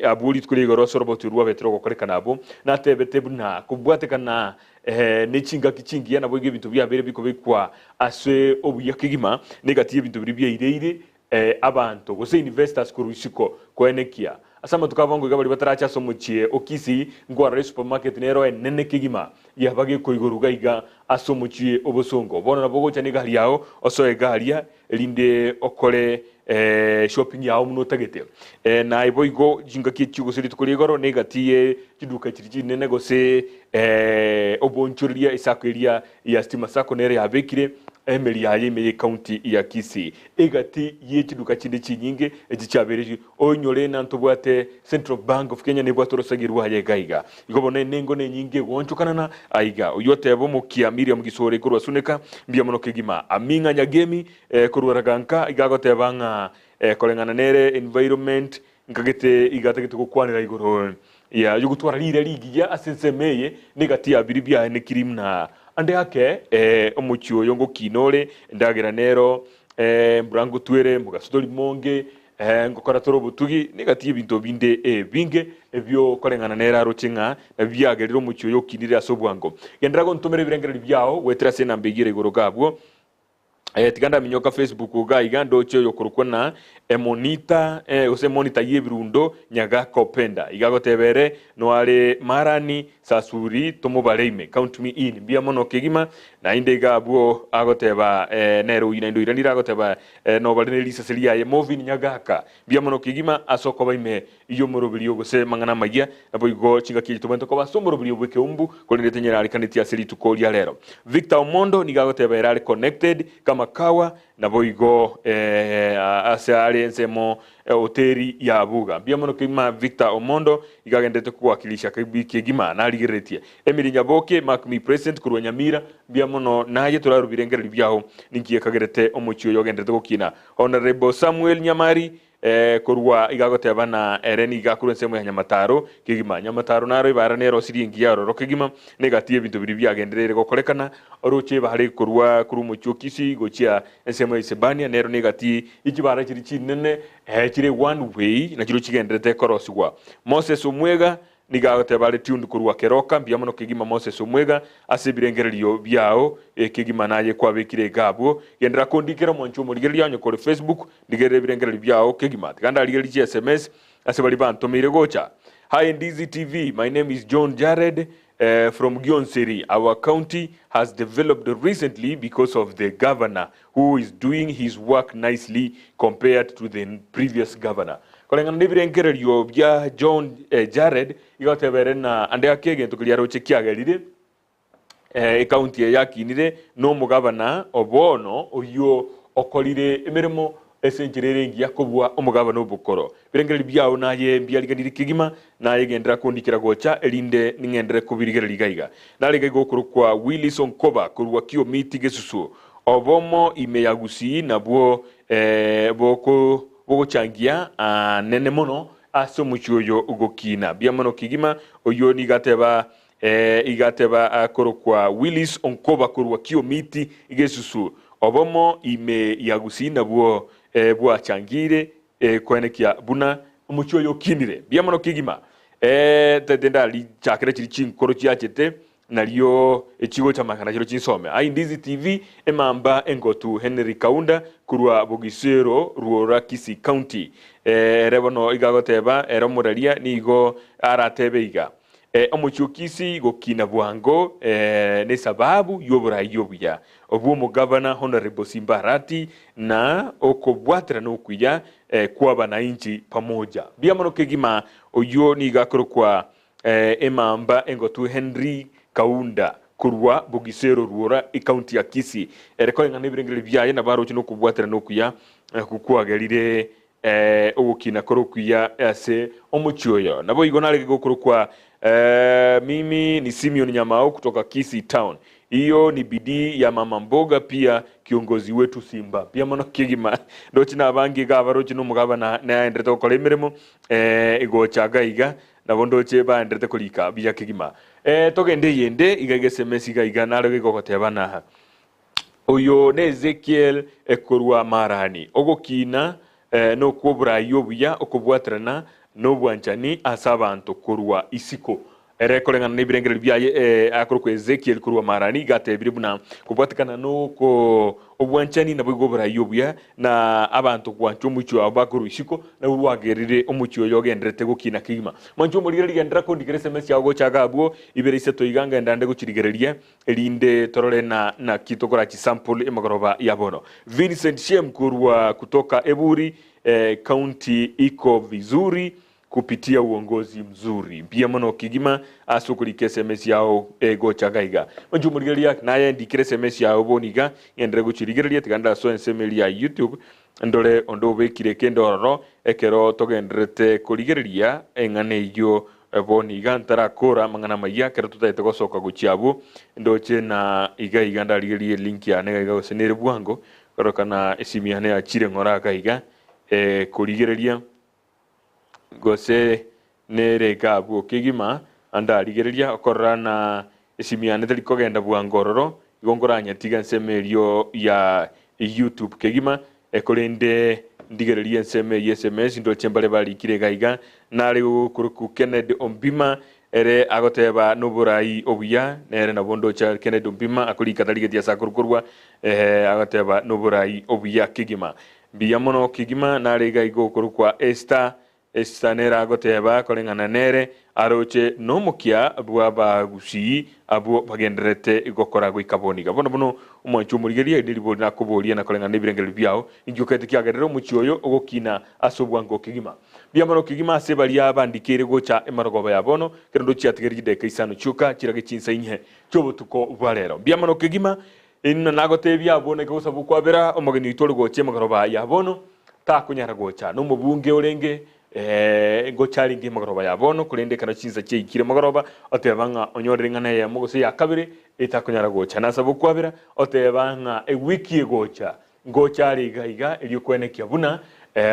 abuli tukuligoro soroboti ruwa betero gokorekana abo natebete buna kubwatekana nechinga kichingi na bwege ibintu byabere biko bikwa ase obuyakigima negatiye ibintu biri byeire abantu gose investors kurusiko kwenekia asama tukabongo gabali bataracha somuchie okisi ngwa supermarket nero enene kigima yabage koigoruga iga asomuchie obosongo bona nabogo chane gali yao osoe galia linde okole shopping yao muno tagete na iboigo jinga kichugo siri tukuligoro negatiye kiduka chiriji nene gose obonchuria isakweria ya stima sako nere yabekire emeli ya Amayia county ya Kisii egati yechiduka chinde chinyinge echichabereji onyore nantobwate Central Bank of Kenya nebwatoro sagirwa yegaiga igobone nengo ne nyinge wonchukana na aiga uyote abo mukia Miriam Gisore kurwa suneka mbia mono kigima aminga nyagemi kurwa raganka igagote banga kolengana nere environment ngagete igategete kukwanira igoro ya yugutwara lire ligiya asensemeye negati abiribya ne kirimna ande yake omuchio yongo kinore ndagera nero mbrango twere mugasodoli monge ngokora toro butugi negati bintu binde binge ebyo kolengana nera rochinga na byageriro omuchio yokinire asobwango gendrago ntomere birengera byao wetera sena mbegire igoro gabwo tiganda minyoka Facebook uga igando cho yokurukona monitor ose monitor yebirundo nyaga kopenda igagotebere no ale marani sasuri tomobareime count me in bia mono kigima na inde gabo agoteba nero ina ndo iranira agoteba no balene lisa selia ye movie nyagaka bia mono kigima asoko baime iyo morobili gose mangana magia na boigo chinga kili tomento ko basomorobili bweke umbu kolinde tenyera alikaniti asili tukolia lero Victor Omondo nigagoteba erale connected kama kawa na boigo ase nsemo hoteli ya Buga bia mono kima Victor Omondo igagendete kuwakilisha kigima na aligeretia Emily Nyaboke makmi president kurwa Nyamira bia mono naye turarubirengera biaho ninkiye kagerete omuchiyo yogendete gukina Honorable Samuel Nyamari kurwa igagoteba na ereni igakuru nsemo ya Nyamataro kigima Nyamataro naro ibara nero siringi yaro rokigima negatie bintu biri byagenderere gokorekana oroche bahari kurwa kuru muchiyo Kisii gochia nsemo isebania nero negati ikibara kiri kinene kire one way na kiro kigenderete koroswa Moses Omwega nigagoteba le tundu kurwa keroka bia mono kigima Moses Omwega asibirengererio biao kigima naye kwa bekire gabo gendera kondikira moncho murigeria nyo kore Facebook ndigere birengererio biao kigima ganda ligeri SMS asibali bantomire gocha. Hi Ndizi TV, my name is John Jared from Gusii. Our county has developed recently because of the governor who is doing his work nicely compared to the previous governor. Kolenga ndibirengererio bia John Jared igotebere na ande akege tukilia roche kiagerire county ya kinire no mugabana obono oyo okolire emeremo esenjerere ngia kubwa omugabana obukoro birengererio biao naye bialiganire kigima naye gendera kondikira gocha elinde ningendere kubirigereri gaiga nalega igokuru kwa Wilson Koba kurwa kio miti gesusu obomo ime ya Gusii na buo boko changia nene mono aso muchoyo ugokina bia mono kigima oyo nigateba akoro kwa Willis Onkoba kurwa kio miti igesusu obomo ime ya Gusii na buo bua changire kwenekia buna muchoyo kinire bia mono kigima tedenda li chakere chiri koro chiachete nalio echigo cha makana chiro chinsome ai Ndizi TV emamba engotu Henry Kaunda kurwa Bogisero ruora Kisii County rebono igagoteba eromuraria nigo aratebeiga omuchukisi gokina bwango ne sababu yobura yobuya obumo governor Honorable Simbarati na okobwatra no kuya kwa bananchi pamoja bia mono kigima oyo ni gakoro kwa emamba engotu Henry Kaunda kurwa Bogisero ruora county ya Kisii ereko ngane birengere byaye na baro kino kubwatira no kuya kukuagerire ogukina korokuya ase omuchoyo nabo igona lege gokoro kwa mimi ni Simeon Nyamao kutoka Kisii town. Hiyo ni bidii ya mama mboga pia kiongozi wetu Simba. Pia mono kigima ndo china abangi gavaro chino mugaba na endrete ko lemeremo ego chagaiga na bondo cheba endrete kolika bya kigima. Togende yende igage SMS gaiga na lege gokoteba na oyo ne Ezekiel ekorwa marani ogokina no kubura yobuya okubwatrana no bwanchani asabantu kurwa isiko erekolenga nibirengere byaye akoro kwa Ezekiel kurwa marani gatebire buna kubwatikana no ko obwanchani na bwigobura yobuya na abantu kwancho mucho abakuru isiko na urwagerire omucho yogendrete gukina kigima mancho muri ligendera ko ndigere SMS yago chagabwo ibere Isato iganga ndande guchirigereria elinde torole na kitokora chi sample emagoroba yabono Vincent Shem kurwa kutoka Eburi county iko vizuri kupitia uongozi mzuri pia mono kigima asukuri SMS yao ego chagaiga manjumurigeria naye ndikire SMS yao boniga yendre guchirigeria tiganda so nsml ya YouTube ndole ondo bekire kendoro ekero togendrete kurigeria engane yo boniga ntarakora mangana maya kero tutaite gosoka guchiabu ndoche na iga iganda ligerie link ya nega iga senere bwango korokana esimiane ya chire ngora kaiga kurigeria gose nere gabu kigima anda ligereria okorana esimiane tali kogenda bwangororo igongoranya tiga nsemerio ya YouTube kigima ekolende ndigereria nseme SMS ndo chembale bali kire gaiga nale kuruku Kennedy Ombima ere agoteba nuburai obuya nere na bondo cha Kennedy Mpima akuri katali getia sakurukurwa agoteba nuburai obuya kigima biyamono kigima narega igokuru kwa Esther nera agoteba kolengana nere aroche nomukia bwaba Gusii abo bagenderete igokora gwikaboni gabono umwanchu murigeria ndiribo na kuboria na kolengana nibirengere byao injukete kyagerero muchioyo ogokina asobwango kigima biamono kigima sebali abandikire gocha emarogoba yabono kendo chiatigeri de kaisano chuka kirage Chinsa inhe chobutuko bwarero biamono kigima inna nagotebya abone gosa bukwabera omogeni itoro goche magaroba yabono ta kunyara gocha no mubunge orenge gochari ngi magaroba yabono kurende kana Chinsa che ikire magaroba otebanga onyorenga na ya mugose ya kabiri ita kunyara gocha nasabu kwabera otebanga wiki gochari gaiga iliyo kwenekia buna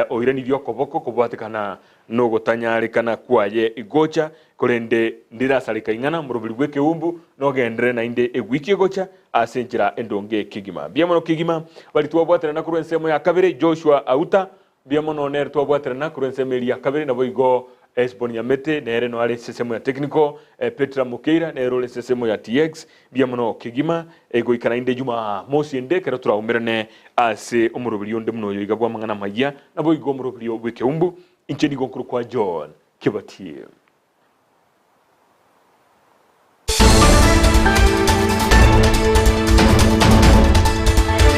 oirani byokoboko kubwatikana no gutanyarikana kwaye igocha kurende ndirasarika ingana murubiri gweke umbu no gendere na inde wiki gocha asenjira endonge kigima biamono kigima bali tuwabwatira na kurensemo ya kabiri Joshua Auta biamono ner tuwabwatira na kurensemo ya kabiri na boigo Esbonia mete nere no ale sesemo ya technical Petra Mukeira nero le sesemo ya TX biamono kigima ego ikana inde juma mosi ende kera turaumirane ase umurubiri onde muno yigabwa mangana Amayia na boigo umurubiri weke umbu incheni gonkuru kwa John Kebati.